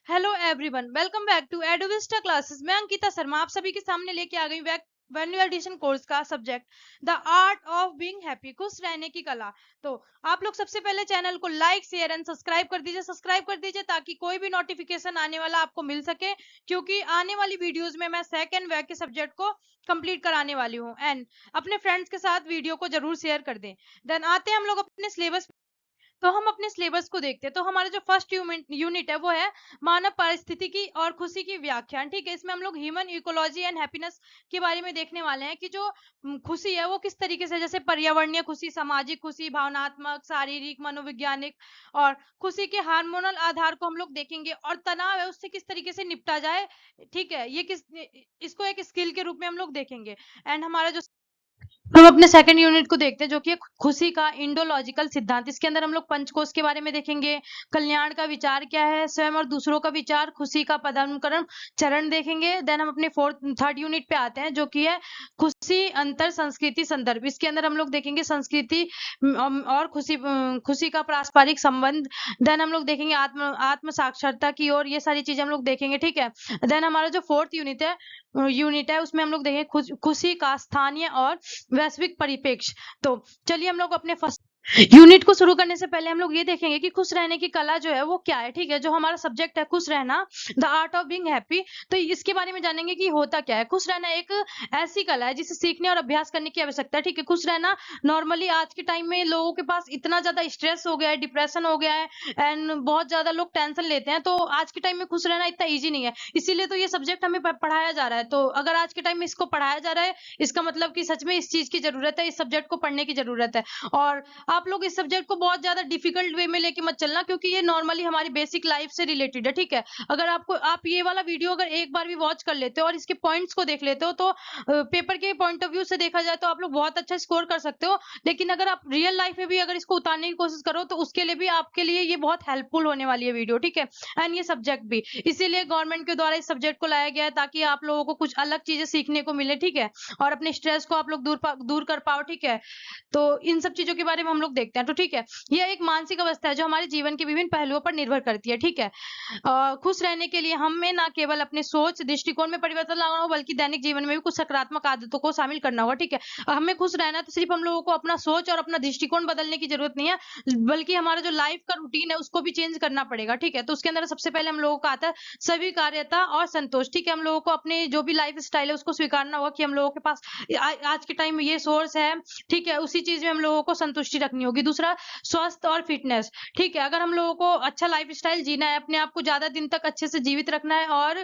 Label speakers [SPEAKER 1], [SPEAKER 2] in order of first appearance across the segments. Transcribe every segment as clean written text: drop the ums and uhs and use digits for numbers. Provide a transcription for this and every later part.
[SPEAKER 1] Hello everyone, welcome back to Adovista classes. मैं अंकिता शर्मा आप सभी के सामने लेके आ गई वैल्यू एडिशन कोर्स का subject the art of being happy, खुश रहने की कला। तो आप लोग सबसे पहले चैनल को लाइक शेयर एंड सब्सक्राइब कर दीजिए ताकि कोई भी नोटिफिकेशन आने वाला आपको मिल सके, क्योंकि आने वाली वीडियोस में मैं सेकंड वैक के सब्जेक्ट को कंप्लीट कराने वाली हूँ। एंड अपने फ्रेंड्स के साथ वीडियो को जरूर शेयर कर दें। देन आते हैं हम लोग अपने सिलेबस। तो हम अपने सिलेबस को देखते हैं। तो हमारा जो फर्स्ट यूनिट है वो है मानव पारिस्थितिकी और खुशी की व्याख्यान। ठीक है, इसमें हम लोग ह्यूमन इकोलॉजी एंड हैप्पीनेस के बारे में देखने वाले हैं कि जो खुशी है वो किस तरीके से, जैसे पर्यावरणीय खुशी, सामाजिक खुशी, भावनात्मक, शारीरिक, मनोवैज्ञानिक, और खुशी के हार्मोनल आधार को हम लोग देखेंगे, और तनाव है उससे किस तरीके से निपटा जाए। ठीक है, ये इसको एक स्किल के रूप में हम लोग देखेंगे। एंड हमारा जो हम अपने सेकंड यूनिट को देखते हैं जो कि खुशी का इंडोलॉजिकल सिद्धांत। इसके अंदर हम लोग पंचकोश के बारे में देखेंगे, कल्याण का विचार क्या है, स्वयं और दूसरों का विचार, खुशी का पदानुक्रम चरण देखेंगे। देन हम अपने थर्ड यूनिट पे आते हैं जो कि है खुशी अंतर संस्कृति संदर्भ। इसके अंदर हम लोग देखेंगे संस्कृति और खुशी का पारस्परिक संबंध। देन हम लोग देखेंगे आत्म साक्षरता की ओर, ये सारी चीजें हम लोग देखेंगे। ठीक है, देन हमारा जो फोर्थ यूनिट है उसमें हम लोग देखेंगे खुशी का स्थानीय और वैश्विक परिप्रेक्ष्य। तो चलिए हम लोग अपने फर्स्ट यूनिट को शुरू करने से पहले हम लोग ये देखेंगे कि खुश रहने की कला जो है वो क्या है। ठीक है, जो हमारा सब्जेक्ट है खुश रहना, the art of being happy, तो इसके बारे में जानेंगे कि होता क्या है। खुश रहना एक ऐसी कला है जिसे सीखने और अभ्यास करने की आवश्यकता है। ठीक है, खुश रहना नॉर्मली आज के टाइम में लोगों के पास इतना ज्यादा स्ट्रेस हो गया है, डिप्रेशन हो गया है, एंड बहुत ज्यादा लोग टेंशन लेते हैं, तो आज के टाइम में खुश रहना इतना ईजी नहीं है। इसीलिए तो ये सब्जेक्ट हमें पढ़ाया जा रहा है। तो अगर आज के टाइम में इसको पढ़ाया जा रहा है, इसका मतलब कि सच में इस चीज की जरूरत है, इस सब्जेक्ट को पढ़ने की जरूरत है। और आप लोग इस सब्जेक्ट को बहुत ज्यादा डिफिकल्ट वे में लेके मत चलना, क्योंकि ये नॉर्मली हमारी बेसिक लाइफ से रिलेटेड है। ठीक है, अगर आप ये वाला वीडियो अगर एक बार भी वॉच कर लेते हो और इसके पॉइंट्स को देख लेते हो, तो पेपर के पॉइंट ऑफ व्यू से देखा जाए तो आप लोग बहुत अच्छा स्कोर कर सकते हो। लेकिन अगर आप रियल लाइफ में भी अगर इसको उतारने की कोशिश करो तो उसके लिए भी आपके लिए ये बहुत हेल्पफुल होने वाली है वीडियो। ठीक है, एंड ये सब्जेक्ट भी इसीलिए गवर्नमेंट के द्वारा इस सब्जेक्ट को लाया गया है, ताकि आप लोगों को कुछ अलग चीजें सीखने को मिले। ठीक है, और अपने स्ट्रेस को आप लोग दूर कर पाओ। ठीक है, तो इन सब चीजों के बारे में हम लोग देखते हैं। तो ठीक है, यह एक मानसिक अवस्था है जो हमारे जीवन के विभिन्न पहलुओं पर निर्भर करती है। ठीक है, खुश रहने के लिए हमें ना केवल अपने सोच दृष्टिकोण में परिवर्तन लाना होगा, बल्कि दैनिक जीवन में भी कुछ सकारात्मक आदतों को शामिल करना होगा। ठीक है, हमें खुश रहना है तो सिर्फ हम लोगों को अपना सोच और अपना दृष्टिकोण बदलने की जरूरत नहीं है, बल्कि हमारा जो लाइफ का रूटीन है उसको भी चेंज करना पड़ेगा। ठीक है, तो उसके अंदर सबसे पहले हम लोगों का आता है स्वीकार्यता और संतोष। ठीक है, हम लोगों को अपने जो भी लाइफ स्टाइल है उसको स्वीकारना होगा कि हम लोगों के पास आज के टाइम में ये सोर्स है। ठीक है, उसी चीज में हम लोगों को संतुष्टि रखनी होगी। दूसरा, स्वास्थ्य और फिटनेस। ठीक है, अगर हम लोगों को अच्छा लाइफ स्टाइल जीना है, अपने आप को ज्यादा दिन तक अच्छे से जीवित रखना है और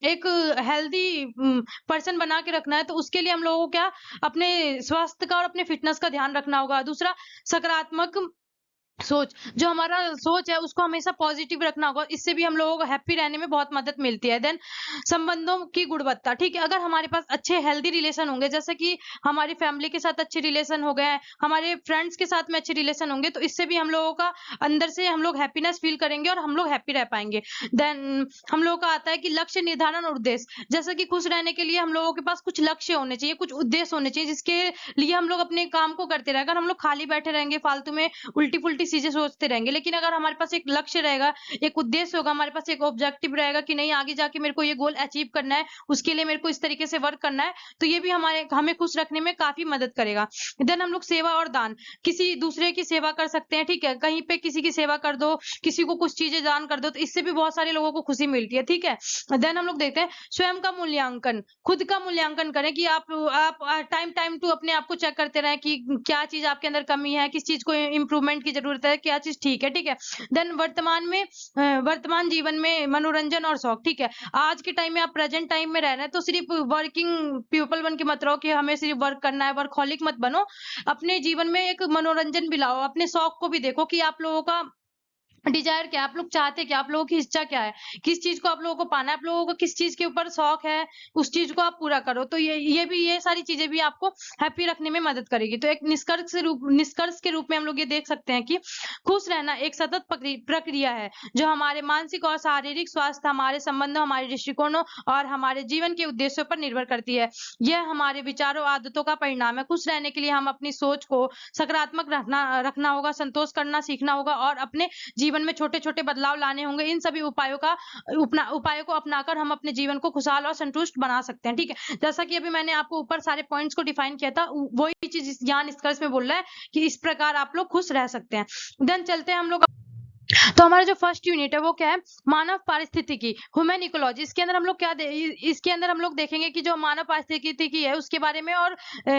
[SPEAKER 1] एक हेल्दी पर्सन बना के रखना है, तो उसके लिए हम लोगों को क्या अपने स्वास्थ्य का और अपने फिटनेस का ध्यान रखना होगा। दूसरा, सकारात्मक सोच, जो हमारा सोच है उसको हमेशा पॉजिटिव रखना होगा, इससे भी हम लोगों को हैप्पी रहने में बहुत मदद मिलती है। देन संबंधों की गुणवत्ता। ठीक है, अगर हमारे पास अच्छे हेल्दी रिलेशन होंगे, जैसे कि हमारी फैमिली के साथ अच्छे रिलेशन हो गए, हमारे फ्रेंड्स के साथ में अच्छे रिलेशन होंगे, तो इससे भी हम लोगों का अंदर से हम लोग हैप्पीनेस फील करेंगे और हम लोग हैप्पी रह पाएंगे। देन हम लोगों का आता है कि लक्ष्य निर्धारण और उद्देश्य। जैसे कि खुश रहने के लिए हम लोगों के पास कुछ लक्ष्य होने चाहिए, कुछ उद्देश्य होने चाहिए, जिसके लिए हम लोग अपने काम को करते रहे। अगर हम लोग खाली बैठे रहेंगे, फालतू में उल्टी पुल्टी चीजें सोचते रहेंगे, लेकिन अगर हमारे पास एक लक्ष्य रहेगा, एक उद्देश्य होगा, हमारे पास एक ऑब्जेक्टिव रहेगा कि नहीं आगे जाके मेरे को ये गोल अचीव करना है, उसके लिए मेरे को इस तरीके से वर्क करना है, तो ये भी हमें खुश रखने में काफी मदद करेगा। देन हम लोग सेवा और दान, किसी दूसरे की सेवा कर सकते हैं। ठीक है, कहीं पे किसी की सेवा कर दो, किसी को कुछ चीजें दान कर दो, तो इससे भी बहुत सारे लोगों को खुशी मिलती है। ठीक है, देन हम लोग देखते हैं स्वयं का मूल्यांकन। खुद का मूल्यांकन करें कि आप टाइम टू अपने आप को चेक करते रहें कि क्या चीज आपके अंदर कमी है, किस चीज को इम्प्रूवमेंट की जरूरत है, क्या चीज ठीक है। ठीक है, देन वर्तमान जीवन में मनोरंजन और शौक। ठीक है, आज के टाइम में आप प्रेजेंट टाइम में रह रहे हैं, तो सिर्फ वर्किंग पीपल बन के मत रहो कि हमें सिर्फ वर्क करना है, वर्कहॉलिक मत बनो। अपने जीवन में एक मनोरंजन भी लाओ, अपने शौक को भी देखो कि आप लोगों का डिजायर क्या है, आप लोग चाहते क्या, आप लोगों की इच्छा क्या है, किस चीज को आप लोगों को पाना है, आप लोगों को किस चीज के ऊपर शौक है, उस चीज को आप पूरा करो। तो ये सारी चीजें भी आपको हैप्पी रखने में मदद करेगी। तो एक निष्कर्ष के रूप में हम लोग ये देख सकते हैं कि खुश रहना एक सतत प्रक्रिया है जो हमारे मानसिक और शारीरिक स्वास्थ्य, हमारे संबंधों, हमारे दृष्टिकोणों और हमारे जीवन के उद्देश्यों पर निर्भर करती है। यह हमारे विचारों, आदतों का परिणाम है। खुश रहने के लिए हम अपनी सोच को सकारात्मक रखना होगा, संतोष करना सीखना होगा और अपने जीवन जीवन में छोटे छोटे बदलाव लाने होंगे, इन सभी उपायों को अपनाकर हम अपने जीवन को खुशहाल और संतुष्ट बना सकते हैं। ठीक है, जैसा कि अभी मैंने आपको ऊपर सारे पॉइंट्स को डिफाइन किया था, वही चीज यहाँ निष्कर्ष में बोल रहा है कि इस प्रकार आप लोग खुश रह सकते हैं। देन चलते हैं हम लोग, तो हमारा जो फर्स्ट यूनिट है वो क्या है, मानव पारिस्थितिकी, ह्यूमन इकोलॉजी। इसके अंदर हम लोग इसके अंदर हम लोग देखेंगे कि जो मानव पारिस्थितिकी है उसके बारे में और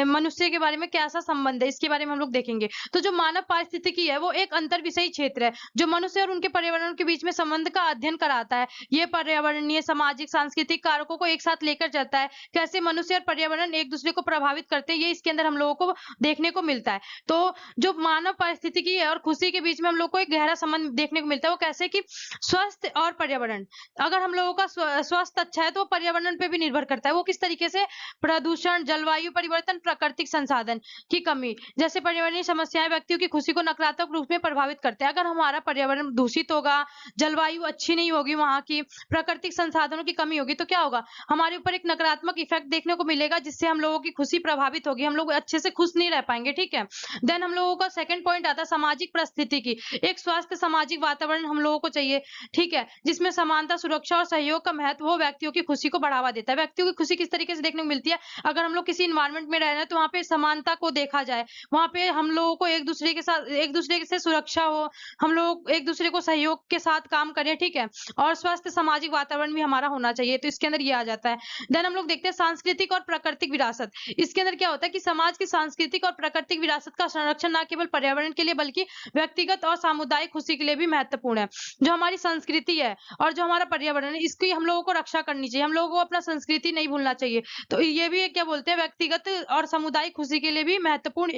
[SPEAKER 1] मनुष्य के बारे में कैसा संबंध है, इसके बारे में हम लोग देखेंगे। तो जो मानव पारिस्थितिकी है वो एक अंतर विषयी क्षेत्र है जो मनुष्य और उनके पर्यावरण के बीच में संबंध का अध्ययन कराता है। ये पर्यावरणीय, सामाजिक, सांस्कृतिक कारकों को एक साथ लेकर चलता है, कैसे मनुष्य और पर्यावरण एक दूसरे को प्रभावित करते हैं, ये इसके अंदर हम लोगों को देखने को मिलता है। तो जो मानव पारिस्थितिकी है और खुशी के बीच में हम लोग को एक गहरा संबंध देखने को मिलता है। वो कैसे कि स्वास्थ्य और पर्यावरण, अगर हम लोगों का स्वास्थ्य अच्छा है तो पर्यावरण पे भी निर्भर करता है। वो किस तरीके से, प्रदूषण, जलवायु परिवर्तन, प्राकृतिक संसाधन की कमी जैसे पर्यावरणीय समस्याएं व्यक्तियों की खुशी को नकारात्मक रूप में प्रभावित करते हैं। अगर हमारा पर्यावरण दूषित होगा, जलवायु अच्छी नहीं होगी, वहां की प्राकृतिक संसाधनों की कमी होगी, तो क्या होगा, हमारे ऊपर एक नकारात्मक इफेक्ट देखने को मिलेगा, जिससे हम लोगों की खुशी प्रभावित होगी, हम लोग अच्छे से खुश नहीं रह पाएंगे। ठीक है, देन हम लोगों का सेकंड पॉइंट आता है सामाजिक परिस्थिति की। एक स्वस्थ सामाजिक वातावरण हम लोगों को चाहिए, ठीक है, जिसमें समानता, सुरक्षा और सहयोग का महत्व हो, व्यक्तियों की खुशी को बढ़ावा देता है। व्यक्तियों की खुशी किस तरीके से देखने को मिलती है, अगर हम लोग किसी इन्वायरमेंट में रह रहे हैं तो वहाँ पे समानता को देखा जाए, वहाँ पे हम लोगों को एक दूसरे से सुरक्षा हो, हम लोग एक दूसरे को सहयोग के साथ काम करें। ठीक है, और स्वस्थ सामाजिक वातावरण भी हमारा होना चाहिए, तो इसके अंदर ये आ जाता है। देन हम लोग देखते हैं सांस्कृतिक और प्राकृतिक विरासत। इसके अंदर क्या होता है कि समाज की सांस्कृतिक और प्राकृतिक विरासत का संरक्षण न केवल पर्यावरण के लिए बल्कि व्यक्तिगत और सामुदायिक खुशी के लिए भी महत्वपूर्ण है। जो हमारी संस्कृति है और जो हमारा पर्यावरण है, इसकी हम लोगों को रक्षा करनी चाहिए, हम लोगों को अपना संस्कृति नहीं भूलना चाहिए। तो ये भी क्या बोलते हैं, व्यक्तिगत और सामुदायिक खुशी के लिए भी महत्वपूर्ण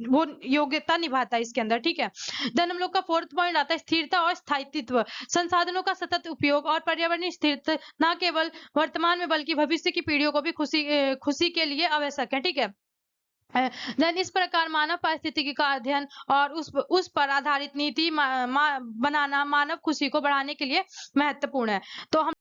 [SPEAKER 1] वो योग्यता निभाता है इसके अंदर। ठीक है, देन हम लोग का फोर्थ पॉइंट आता है स्थिरता और स्थायित्व। संसाधनों का सतत उपयोग और पर्यावरणीय स्थिरता न केवल वर्तमान में बल्कि भविष्य की पीढ़ियों को भी खुशी के लिए आवश्यक है। ठीक है, देन इस प्रकार मानव पारिस्थितिकी का अध्ययन और उस पर आधारित नीति बनाना मानव खुशी को बढ़ाने के लिए महत्वपूर्ण है। तो हम,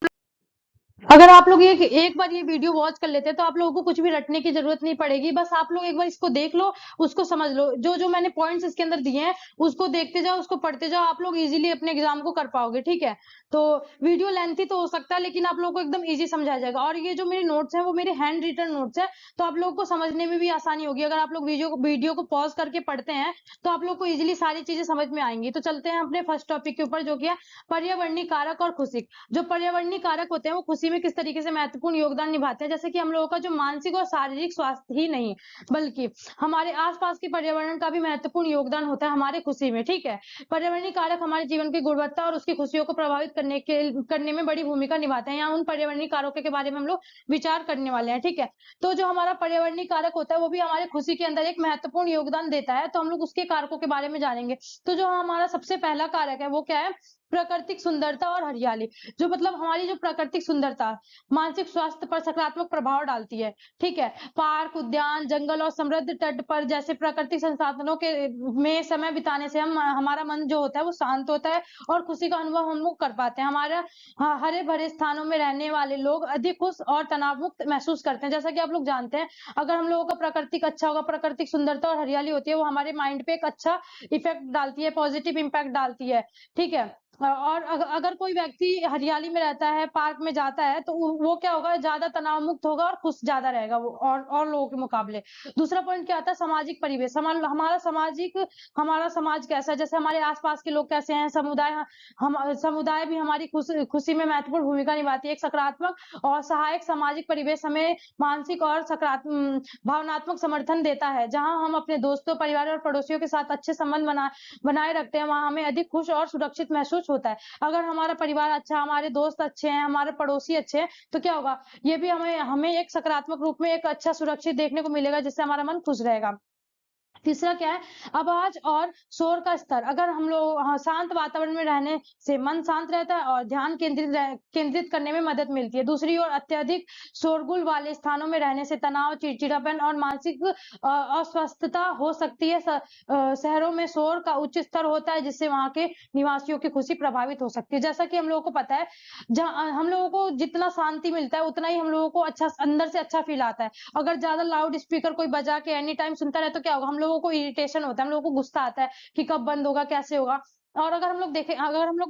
[SPEAKER 1] अगर आप लोग एक बार ये वीडियो वॉच कर लेते हैं तो आप लोगों को कुछ भी रटने की जरूरत नहीं पड़ेगी, बस आप लोग एक बार इसको देख लो, उसको समझ लो, जो जो मैंने पॉइंट्स इसके अंदर दिए हैं उसको देखते जाओ, उसको पढ़ते जाओ, आप लोग इजीली अपने एग्जाम को कर पाओगे। ठीक है, तो वीडियो लेंथी तो हो सकता है लेकिन आप लोगों को एकदम इजी समझाया जाएगा। और ये जो मेरे नोट्स हैं वो मेरे हैंड रिटन नोट्स है, तो आप लोगों को समझने में भी आसानी होगी। अगर आप लोग वीडियो को पॉज करके पढ़ते हैं तो आप लोग को इजिली सारी चीजें समझ में आएंगी। तो चलते हैं अपने फर्स्ट टॉपिक के ऊपर, जो कि है पर्यावरणीय कारक और खुशी। जो पर्यावरणीय कारक होते हैं वो खुशी में किस तरीके से महत्वपूर्ण योगदान निभाते हैं, जैसे कि हम लोगों का जो मानसिक और शारीरिक स्वास्थ्य ही नहीं बल्कि हमारे आसपास के पर्यावरण का भी महत्वपूर्ण योगदान होता है हमारे खुशी में। ठीक है, पर्यावरणीय कारक हमारे जीवन की गुणवत्ता और उसकी खुशियों को प्रभावित करने में बड़ी भूमिका निभाते हैं। यहाँ उन पर्यावरणीय कारकों के बारे में हम लोग विचार करने वाले हैं। ठीक है, तो जो हमारा पर्यावरणीय कारक होता है वो भी हमारे खुशी के अंदर एक महत्वपूर्ण योगदान देता है, तो हम लोग उसके कारकों के बारे में जानेंगे। तो जो हमारा सबसे पहला कारक है वो क्या है, प्राकृतिक सुंदरता और हरियाली। जो मतलब हमारी जो प्राकृतिक सुंदरता मानसिक स्वास्थ्य पर सकारात्मक प्रभाव डालती है। ठीक है, पार्क, उद्यान, जंगल और समृद्ध तट पर जैसे प्राकृतिक संसाधनों के में समय बिताने से हमारा मन जो होता है वो शांत होता है और खुशी का अनुभव हम लोग कर पाते हैं। हमारा हरे भरे स्थानों में रहने वाले लोग अधिक खुश और तनाव मुक्त महसूस करते हैं। जैसा कि आप लोग जानते हैं, अगर हम लोगों का प्राकृतिक अच्छा होगा, प्राकृतिक सुंदरता और हरियाली होती है, वो हमारे माइंड पे एक अच्छा इफेक्ट डालती है, पॉजिटिव इम्पैक्ट डालती है। ठीक है, और अगर कोई व्यक्ति हरियाली में रहता है, पार्क में जाता है, तो वो क्या होगा, ज्यादा तनाव मुक्त होगा और खुश ज्यादा रहेगा वो और लोगों के मुकाबले। दूसरा पॉइंट क्या आता है, सामाजिक परिवेश। हमारा समाज कैसा है, जैसे हमारे आसपास के लोग कैसे हैं, समुदाय भी हमारी खुशी में महत्वपूर्ण भूमिका निभाती है। एक सकारात्मक और सहायक सामाजिक परिवेश हमें मानसिक और भावनात्मक समर्थन देता है। जहां हम अपने दोस्तों, परिवार और पड़ोसियों के साथ अच्छे संबंध बनाए रखते हैं, वहां हमें अधिक खुश और सुरक्षित महसूस होता है। अगर हमारा परिवार अच्छा, हमारे दोस्त अच्छे हैं, हमारे पड़ोसी अच्छे हैं, तो क्या होगा, ये भी हमें एक सकारात्मक रूप में एक अच्छा सुरक्षित देखने को मिलेगा, जिससे हमारा मन खुश रहेगा। तीसरा क्या है, आवाज और शोर का स्तर। अगर हम लोग शांत वातावरण में रहने से मन शांत रहता है और ध्यान केंद्रित करने में मदद मिलती है। दूसरी ओर अत्यधिक शोरगुल वाले स्थानों में रहने से तनाव, चिड़चिड़ापन और मानसिक अस्वस्थता हो सकती है। शहरों में शोर का उच्च स्तर होता है, जिससे वहां के निवासियों की खुशी प्रभावित हो सकती है। जैसा कि हम लोगों को पता है, जहाँ हम लोगों को जितना शांति मिलता है उतना ही हम लोगों को अच्छा अंदर से अच्छा फील आता है। अगर ज्यादा लाउड स्पीकर कोई बजा के एनी टाइम सुनता रहे तो क्या होगा, हम लोगों को इरिटेशन होता है, हम लोगों को गुस्सा आता है कि कब बंद होगा, कैसे होगा। और अगर हम लोग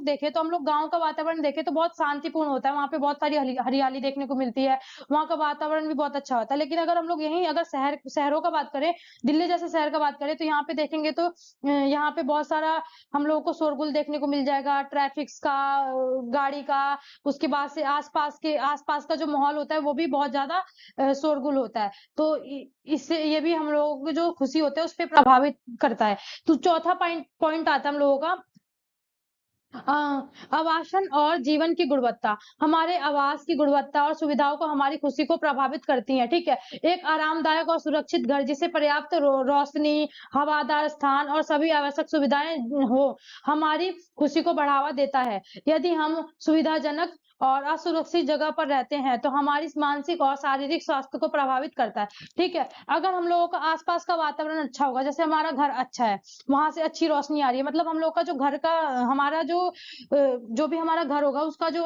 [SPEAKER 1] देखें तो हम लोग गाँव का वातावरण देखें तो बहुत शांतिपूर्ण होता है, वहाँ पे बहुत सारी हरियाली देखने को मिलती है, वहाँ का वातावरण भी बहुत अच्छा होता है। लेकिन अगर हम लोग अगर शहरों का बात करें, दिल्ली जैसे शहर का बात करें, तो यहाँ पे देखेंगे तो यहाँ पे बहुत सारा हम लोगों को शोरगुल देखने को मिल जाएगा, ट्रैफिक्स का, गाड़ी का, उसके बाद से आस-पास का जो माहौल होता है वो भी बहुत ज़्यादा शोरगुल होता है। तो इससे ये भी हम लोगों की जो खुशी होता है उस पे प्रभावित करता है। तो चौथा पॉइंट आता है हम लोगों का आवासन और जीवन की गुणवत्ता। हमारे आवास की गुणवत्ता और सुविधाओं को हमारी खुशी को प्रभावित करती हैं, ठीक है? एक आरामदायक और सुरक्षित घर जिसे पर्याप्त रोशनी, हवादार स्थान और सभी आवश्यक सुविधाएं हो, हमारी खुशी को बढ़ावा देता है। यदि हम सुविधाजनक और असुरक्षित जगह पर रहते हैं तो हमारी मानसिक और शारीरिक स्वास्थ्य को प्रभावित करता है, ठीक है? अगर हम लोगों का आसपास का वातावरण अच्छा होगा, जैसे हमारा घर अच्छा है, वहां से अच्छी रोशनी आ रही है, मतलब हम लोग का जो घर का हमारा जो भी हमारा घर होगा उसका जो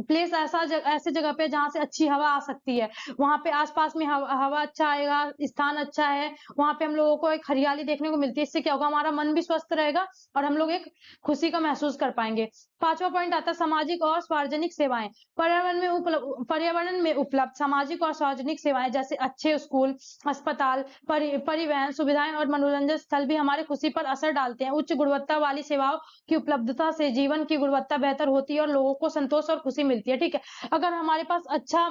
[SPEAKER 1] प्लेस ऐसे जगह पे जहाँ से अच्छी हवा आ सकती है, वहां पे आसपास में हवा अच्छा आएगा, स्थान अच्छा है, वहां पे हम लोगों को एक हरियाली देखने को मिलती है। इससे क्या होगा, हमारा मन भी स्वस्थ रहेगा और हम लोग एक खुशी का महसूस कर पाएंगे। पांचवा पॉइंट आता है सामाजिक और सार्वजनिक सेवाएं। पर्यावरण में उपलब्ध सामाजिक और सार्वजनिक सेवाएं जैसे अच्छे स्कूल, अस्पताल, परिवहन सुविधाएं और मनोरंजन स्थल भी हमारी खुशी पर असर डालते हैं। उच्च गुणवत्ता वाली सेवाओं की उपलब्धता से जीवन की गुणवत्ता बेहतर होती है और लोगों को संतोष और खुशी मिलती है, ठीक है? अगर हमारे पास अच्छा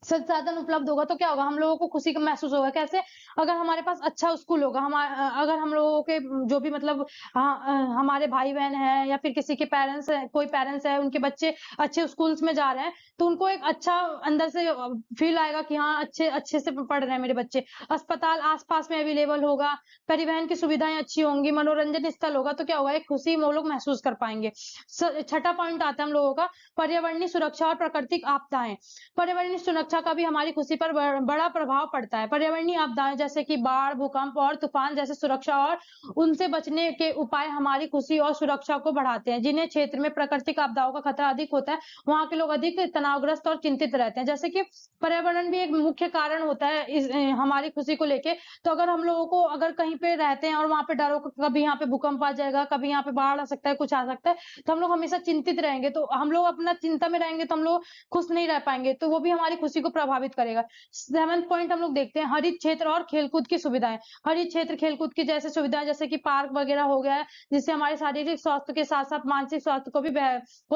[SPEAKER 1] संसाधन उपलब्ध होगा तो क्या होगा, हम लोगों को खुशी का महसूस होगा। कैसे? अगर हमारे पास अच्छा स्कूल होगा, अगर हम लोगों के जो भी मतलब हमारे भाई बहन हैं या फिर किसी के पेरेंट्स है, कोई पेरेंट्स है, उनके बच्चे अच्छे स्कूल्स में जा रहे हैं, तो उनको एक अच्छा अंदर से फील आएगा कि हाँ, अच्छे अच्छे से पढ़ रहे हैं मेरे बच्चे। अस्पताल आसपास में अवेलेबल होगा, परिवहन की सुविधाएं अच्छी होंगी, मनोरंजन स्थल होगा, तो क्या होगा, एक खुशी वो लोग महसूस कर पाएंगे। छठा पॉइंट आता है हम लोगों का पर्यावरणीय सुरक्षा और प्राकृतिक आपदाएं। पर्यावरणीय सुरक्षा का भी हमारी खुशी पर बड़ा प्रभाव पड़ता है। पर्यावरणीय आपदाएं जैसे कि बाढ़, भूकंप और तूफान जैसे सुरक्षा और उनसे बचने के उपाय हमारी खुशी और सुरक्षा को बढ़ाते हैं। जिन्हें क्षेत्र में प्राकृतिक आपदाओं का खतरा अधिक होता है, वहां के लोग अधिक तनावग्रस्त और चिंतित रहते हैं। जैसे कि पर्यावरण भी एक मुख्य कारण होता है हमारी खुशी को लेके। तो अगर हम लोगों को अगर कहीं पे रहते हैं और वहां पे डरो कभी यहाँ पे भूकंप आ जाएगा, कभी यहाँ पे बाढ़ आ सकता है, कुछ आ सकता है, तो हम लोग हमेशा चिंतित रहेंगे। तो हम लोग अपना चिंता में रहेंगे तो हम लोग खुश नहीं रह पाएंगे, तो वो भी हमारी खुशी को प्रभावित करेगा। 7वां पॉइंट हम लोग देखते हैं हरित क्षेत्र और खेलकूद की सुविधाएं। हरित क्षेत्र खेलकूद की जैसे सुविधाएं जैसे कि पार्क वगैरह हो गया है, जिससे हमारे शारीरिक स्वास्थ्य के साथ साथ मानसिक स्वास्थ्य को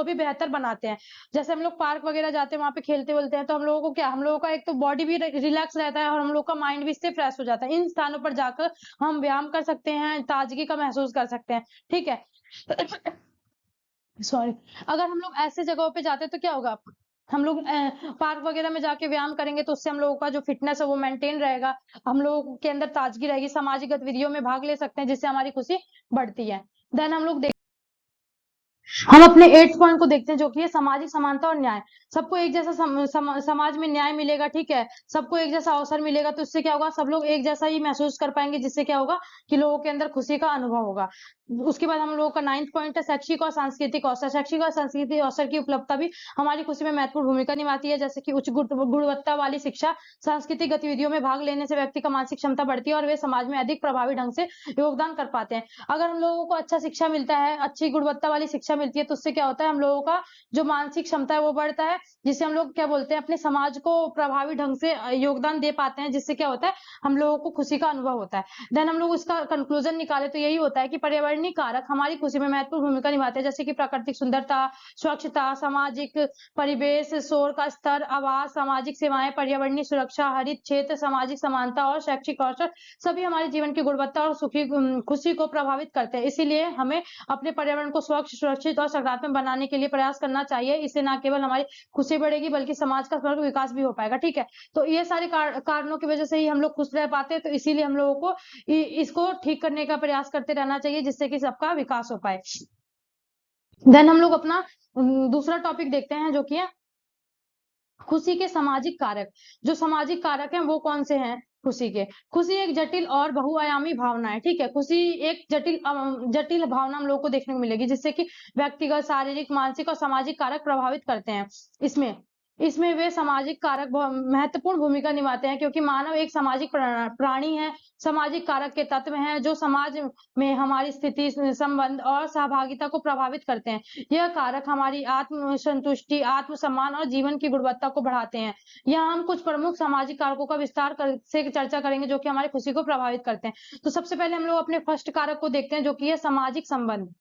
[SPEAKER 1] भी बेहतर बनाते हैं। जैसे हम लोग पार्क वगैरह जाते हैं, वहां पे खेलते बोलते हैं, तो हम लोगों का एक तो बॉडी भी रिलैक्स रहता है और हम लोग का माइंड भी इससे फ्रेश हो जाता है। इन स्थानों पर जाकर हम व्यायाम कर सकते हैं, ताजगी का महसूस कर सकते हैं, ठीक है? सॉरी। अगर हम लोग ऐसे जगहों पे जाते हैं तो क्या होगा, हम लोग पार्क वगैरह में जाके व्यायाम करेंगे तो उससे हम लोगों का जो फिटनेस है वो मेंटेन रहेगा, हम लोगों के अंदर ताजगी रहेगी, सामाजिक गतिविधियों में भाग ले सकते हैं जिससे हमारी खुशी बढ़ती है। देन हम अपने 8th पॉइंट को देखते हैं जो कि है सामाजिक समानता और न्याय। सबको एक जैसा समाज में न्याय मिलेगा, ठीक है? सबको एक जैसा अवसर मिलेगा तो इससे क्या होगा, सब लोग एक जैसा ही महसूस कर पाएंगे, जिससे क्या होगा कि लोगों के अंदर खुशी का अनुभव होगा। उसके बाद हम लोगों का 9th पॉइंट है शैक्षिक और सांस्कृतिक अवसर। शैक्षिक और सांस्कृतिक अवसर की उपलब्धता भी हमारी खुशी में महत्वपूर्ण भूमिका निभाती है। जैसे कि उच्च गुणवत्ता वाली शिक्षा, सांस्कृतिक गतिविधियों में भाग लेने से व्यक्ति का मानसिक क्षमता बढ़ती है और वे समाज में अधिक प्रभावी ढंग से योगदान कर पाते हैं। अगर हम लोगों को अच्छा शिक्षा मिलता है, अच्छी गुणवत्ता वाली शिक्षा मिलती है, तो उससे क्या होता है, हम लोगों का जो मानसिक क्षमता है वो बढ़ता है, जिससे हम लोग क्या बोलते हैं, अपने समाज को प्रभावी ढंग से योगदान दे पाते हैं, जिससे क्या होता है, हम लोगों को खुशी का अनुभव होता है। देन हम लोग इसका कंक्लूजन निकाले तो यही होता है कि पर्यावरणीय कारक हमारी खुशी में महत्वपूर्ण भूमिका निभाते हैं, जैसे कि प्राकृतिक सुंदरता, स्वच्छता, सामाजिक परिवेश, शोर का स्तर, आवास, सामाजिक सेवाएं, पर्यावरणीय सुरक्षा, हरित क्षेत्र, सामाजिक समानता और शैक्षिक अवसर सभी हमारे जीवन की गुणवत्ता और खुशी को प्रभावित करते हैं। इसीलिए हमें अपने पर्यावरण को स्वच्छ, सुरक्षित और सकारात्मक बनाने के लिए प्रयास करना चाहिए। इससे न केवल हमारी खुशी बढ़ेगी बल्कि समाज का समग्र विकास भी हो पाएगा, ठीक है? तो ये सारे कारणों की वजह से ही हम लोग खुश रह पाते हैं, तो इसीलिए हम लोगों को इसको ठीक करने का प्रयास करते रहना चाहिए, जिससे कि सबका विकास हो पाए। देन हम लोग अपना दूसरा टॉपिक देखते हैं जो कि है खुशी के सामाजिक कारक। जो सामाजिक कारक हैं वो कौन से हैं खुशी के? खुशी एक जटिल और बहुआयामी भावना है, ठीक है? खुशी एक जटिल भावना हम लोगों को देखने को मिलेगी, जिससे कि व्यक्तिगत, शारीरिक, मानसिक और सामाजिक कारक प्रभावित करते हैं इसमें। इसमें वे सामाजिक कारक महत्वपूर्ण भूमिका निभाते हैं, क्योंकि मानव एक सामाजिक प्राणी है। सामाजिक कारक के तत्व हैं जो समाज में हमारी स्थिति, संबंध और सहभागिता को प्रभावित करते हैं। यह कारक हमारी आत्म संतुष्टि, आत्मसम्मान और जीवन की गुणवत्ता को बढ़ाते हैं। यहाँ हम कुछ प्रमुख सामाजिक कारकों का विस्तार से चर्चा करेंगे जो कि हमारी खुशी को प्रभावित करते हैं। तो सबसे पहले हम लोग अपने फर्स्ट कारक को देखते हैं, जो कि है सामाजिक संबंध।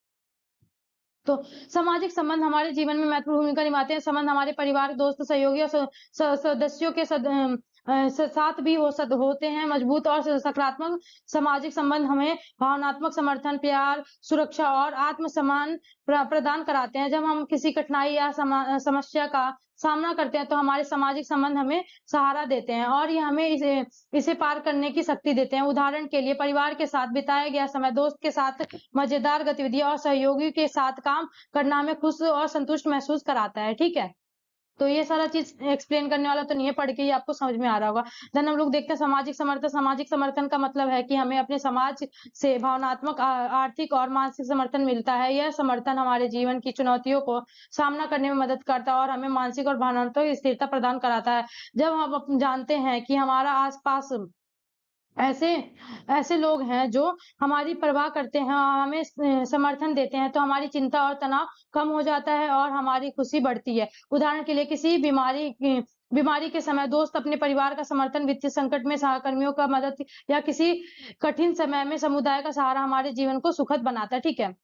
[SPEAKER 1] तो सामाजिक संबंध हमारे जीवन में महत्वपूर्ण भूमिका निभाते हैं। संबंध हमारे परिवार, दोस्त, सहयोगी और सदस्यों के साथ भी होते हैं। मजबूत और सकारात्मक सामाजिक संबंध हमें भावनात्मक समर्थन, प्यार, सुरक्षा और आत्मसम्मान प्रदान कराते हैं। जब हम किसी कठिनाई या समस्या का सामना करते हैं तो हमारे सामाजिक संबंध हमें सहारा देते हैं और ये हमें इसे पार करने की शक्ति देते हैं। उदाहरण के लिए परिवार के साथ बिताया गया समय, दोस्त के साथ मजेदार गतिविधियां और सहयोगी के साथ काम करना हमें खुश और संतुष्ट महसूस कराता है। ठीक है, तो ये सारा चीज एक्सप्लेन करने वाला तो नहीं है, पढ़ के ही आपको समझ में आ रहा होगा। देन हम लोग देखते हैं सामाजिक समर्थन। सामाजिक समर्थन का मतलब है कि हमें अपने समाज से भावनात्मक, आर्थिक और मानसिक समर्थन मिलता है। यह समर्थन हमारे जीवन की चुनौतियों को सामना करने में मदद करता है और हमें मानसिक और भावनात्मक स्थिरता प्रदान कराता है। जब हम जानते हैं कि हमारा आसपास ऐसे ऐसे लोग हैं जो हमारी परवाह करते हैं और हमें समर्थन देते हैं, तो हमारी चिंता और तनाव कम हो जाता है और हमारी खुशी बढ़ती है। उदाहरण के लिए किसी बीमारी के समय दोस्त अपने परिवार का समर्थन, वित्तीय संकट में सहकर्मियों का मदद या किसी कठिन समय में समुदाय का सहारा हमारे जीवन को सुखद बनाता है। ठीक है,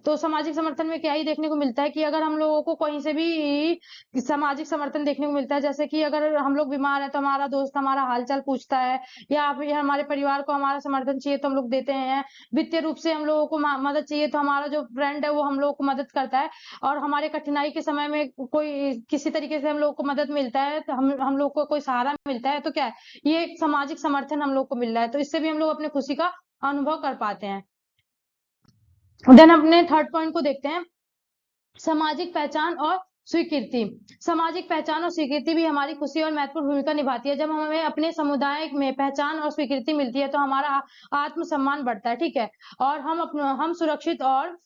[SPEAKER 1] तो सामाजिक समर्थन में क्या ही देखने को मिलता है कि अगर हम लोगों को कहीं से भी सामाजिक समर्थन देखने को मिलता है, जैसे कि अगर हम लोग बीमार हैं तो हमारा दोस्त हमारा हालचाल पूछता है, या फिर हमारे परिवार को हमारा समर्थन चाहिए तो हम लोग देते हैं। वित्तीय रूप से हम लोगों को मदद चाहिए तो हमारा जो फ्रेंड है वो हम लोगों को मदद करता है, और हमारे कठिनाई के समय में कोई किसी तरीके से हम लोग को मदद मिलता है, तो हम लोग को कोई सहारा मिलता है, तो क्या है, ये एक सामाजिक समर्थन हम लोग को मिल रहा है। तो इससे भी हम लोग अपनी खुशी का अनुभव कर पाते हैं। देन अपने थर्ड पॉइंट को देखते हैं, सामाजिक पहचान और स्वीकृति। सामाजिक पहचान और स्वीकृति भी हमारी खुशी और महत्वपूर्ण भूमिका निभाती है। जब हमें अपने समुदाय में पहचान और स्वीकृति मिलती है तो हमारा आत्मसम्मान बढ़ता है। ठीक है, और हम सुरक्षित और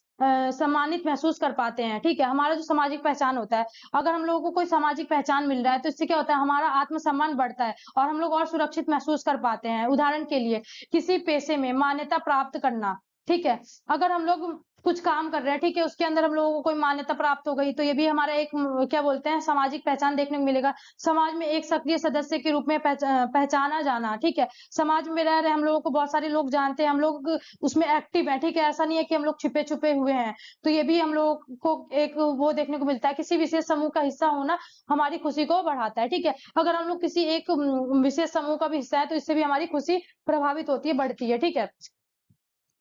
[SPEAKER 1] सम्मानित महसूस कर पाते हैं। ठीक है, हमारा जो सामाजिक पहचान होता है, अगर हम लोगों को कोई सामाजिक पहचान मिल रहा है तो इससे क्या होता है, हमारा आत्मसम्मान बढ़ता है और हम लोग और सुरक्षित महसूस कर पाते हैं। उदाहरण के लिए किसी पेशे में मान्यता प्राप्त करना। ठीक है, अगर हम लोग कुछ काम कर रहे हैं, ठीक है, उसके अंदर हम लोगों को कोई मान्यता प्राप्त हो गई, तो ये भी हमारा एक क्या बोलते हैं, सामाजिक पहचान देखने को मिलेगा। समाज में एक सक्रिय सदस्य के रूप में पहचाना जाना। ठीक है, समाज में रह रहे हम लोगों को बहुत सारे लोग जानते हैं, हम लोग उसमें एक्टिव हैं। ठीक है, ऐसा नहीं है कि हम लोग छिपे छुपे हुए हैं। तो ये भी हम लोगों को एक वो देखने को मिलता है, किसी विशेष समूह का हिस्सा होना हमारी खुशी को बढ़ाता है। ठीक है, अगर हम लोग किसी एक विशेष समूह का भी हिस्सा है तो इससे भी हमारी खुशी प्रभावित होती है, बढ़ती है। ठीक है,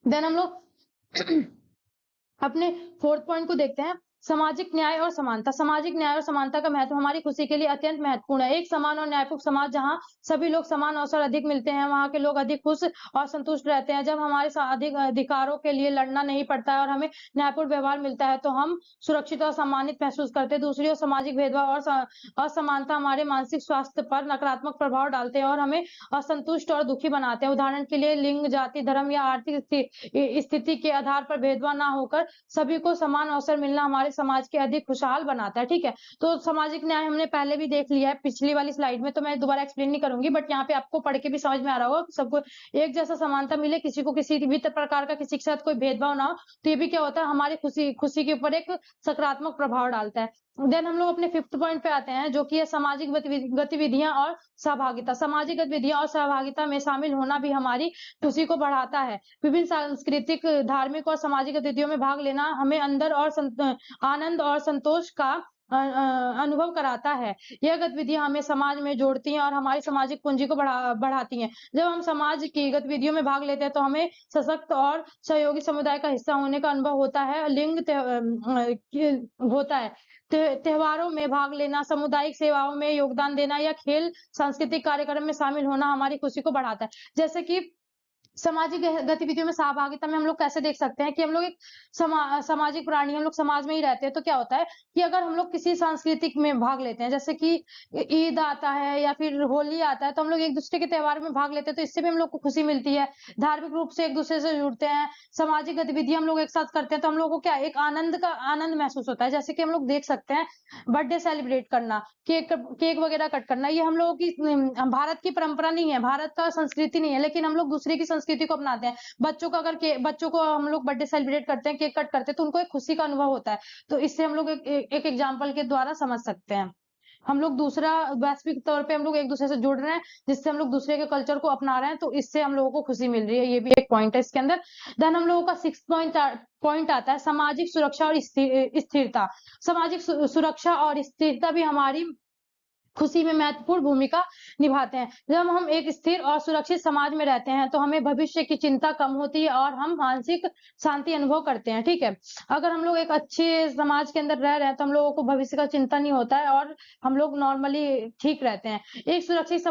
[SPEAKER 1] देन हम लोग अपने फोर्थ पॉइंट को देखते हैं, सामाजिक न्याय और समानता। सामाजिक न्याय और समानता का महत्व हमारी खुशी के लिए अत्यंत महत्वपूर्ण है। एक समान और न्यायपूर्ण समाज जहां सभी लोग समान अवसर अधिक मिलते हैं, वहां के लोग अधिक खुश और संतुष्ट रहते हैं। जब हमारे अधिक अधिकारों के लिए लड़ना नहीं पड़ता है और हमें न्यायपूर्ण व्यवहार मिलता है तो हम सुरक्षित और सम्मानित महसूस करते हैं। दूसरी ओर सामाजिक भेदभाव और असमानता हमारे मानसिक स्वास्थ्य पर नकारात्मक प्रभाव डालते हैं और हमें असंतुष्ट और दुखी बनाते हैं। उदाहरण के लिए लिंग, जाति, धर्म या आर्थिक स्थिति के आधार पर भेदभाव ना होकर सभी को समान अवसर मिलना हमारे समाज के अधिक खुशहाल बनाता है। ठीक है, तो सामाजिक न्याय हमने पहले भी देख लिया है पिछली वाली स्लाइड में, तो मैं दोबारा एक्सप्लेन नहीं करूंगी, बट यहाँ पे आपको पढ़ के भी समझ में आ रहा होगा, सबको एक जैसा समानता मिले, किसी को किसी भी प्रकार का किसी के साथ कोई भेदभाव ना हो, तो ये भी क्या होता है, हमारी खुशी के ऊपर एक सकारात्मक प्रभाव डालता है। देन हम लोग अपने फिफ्थ पॉइंट पे आते हैं, जो कि है सामाजिक गतिविधियां और सहभागिता। सामाजिक गतिविधियां और सहभागिता में शामिल होना भी हमारी खुशी को बढ़ाता है। विभिन्न सांस्कृतिक, धार्मिक और सामाजिक गतिविधियों में भाग लेना हमें अंदर और आनंद और संतोष का अनुभव कराता है। यह गतिविधियां हमें समाज में जोड़ती हैं और हमारी सामाजिक पूंजी को बढ़ाती हैं। जब हम समाज की गतिविधियों में भाग लेते हैं तो हमें सशक्त और सहयोगी समुदाय का हिस्सा होने का अनुभव होता है। होता है, त्योहारों में भाग लेना, सामुदायिक सेवाओं में योगदान देना या खेल सांस्कृतिक कार्यक्रम में शामिल होना हमारी खुशी को बढ़ाता है। जैसे कि सामाजिक गतिविधियों में सहभागिता में हम लोग कैसे देख सकते हैं कि हम लोग एक सामाजिक प्राणी, हम लोग समाज में ही रहते हैं। तो क्या होता है कि अगर हम लोग किसी सांस्कृतिक में भाग लेते हैं, जैसे कि ईद आता है या फिर होली आता है, तो हम लोग एक दूसरे के त्योहार में भाग लेते हैं, तो इससे भी हम लोग को खुशी मिलती है। धार्मिक रूप से एक दूसरे से जुड़ते हैं, सामाजिक गतिविधियां हम लोग एक साथ करते हैं, तो हम लोग को क्या एक आनंद महसूस होता है। जैसे कि हम लोग देख सकते हैं बर्थडे सेलिब्रेट करना, केक केक वगैरह कट करना, ये हम लोगों की भारत की परंपरा नहीं है, भारत का संस्कृति नहीं है, लेकिन हम लोग दूसरे की संस्कृति को अपनाते हैं। बच्चों को हम लोग बर्थडे सेलिब्रेट करते हैं, केक कट करते हैं, तो उनको एक खुशी का अनुभव होता है। तो इससे हम लोग एक एग्जाम्पल के द्वारा समझ सकते हैं। हम लोग दूसरा वैश्विक तौर पे हम लोग एक दूसरे से जुड़ रहे हैं, जिससे हम लोग दूसरे के कल्चर को अपना रहे हैं, तो इससे हम लोगों को खुशी मिल रही है। ये भी एक पॉइंट है इसके अंदर। देन हम लोगों का 6 पॉइंट आता है सामाजिक सुरक्षा और स्थिरता। सामाजिक सुरक्षा और स्थिरता भी हमारी खुशी में महत्वपूर्ण भूमिका निभाते हैं। जब हम एक स्थिर और सुरक्षित समाज में रहते हैं, तो हमें भविष्य की चिंता कम होती है और हम मानसिक शांति अनुभव करते हैं। ठीक है, अगर हम लोग एक अच्छे समाज के अंदर रह रहे हैं, तो हम लोगों को भविष्य का चिंता नहीं होता है और हम लोग नॉर्मली ठीक रहते हैं। एक सुरक्षित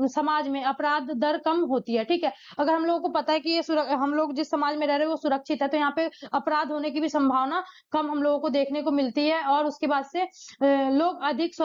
[SPEAKER 1] समाज में अपराध दर कम होती है। ठीक है, अगर हम लोगों को पता है कि हम लोग जिस समाज में रह रहे हैं वो सुरक्षित है, तो यहाँ पे अपराध होने की भी संभावना कम हम लोगों को देखने को मिलती है। और उसके बाद से लोग अधिक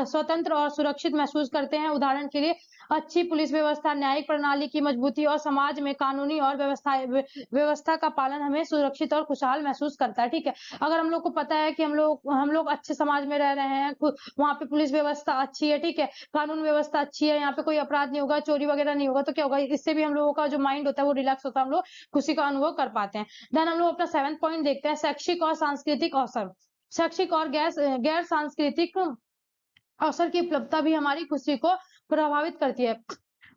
[SPEAKER 1] स्वतंत्र और सुरक्षित महसूस करते हैं। उदाहरण के लिए अच्छी पुलिस व्यवस्था, न्यायिक प्रणाली की मजबूती और समाज में कानूनी और व्यवस्था का पालन हमें सुरक्षित और खुशहाल महसूस करता है। ठीक है, अगर हम लोग को पता है कि हम लोग अच्छे समाज में रह रहे हैं, वहाँ पे पुलिस व्यवस्था अच्छी है, ठीक है, कानून व्यवस्था अच्छी है, यहाँ पे कोई अपराध नहीं होगा, चोरी वगैरह नहीं होगा, तो क्या होगा, इससे भी हम लोगों का जो माइंड होता है वो रिलैक्स होता है, हम लोग खुशी का अनुभव कर पाते हैं। देन हम लोग अपना 7th पॉइंट देखते हैं, शैक्षिक और सांस्कृतिक अवसर। शैक्षिक और गैर सांस्कृतिक अवसर की उपलब्धता भी हमारी खुशी को प्रभावित करती है।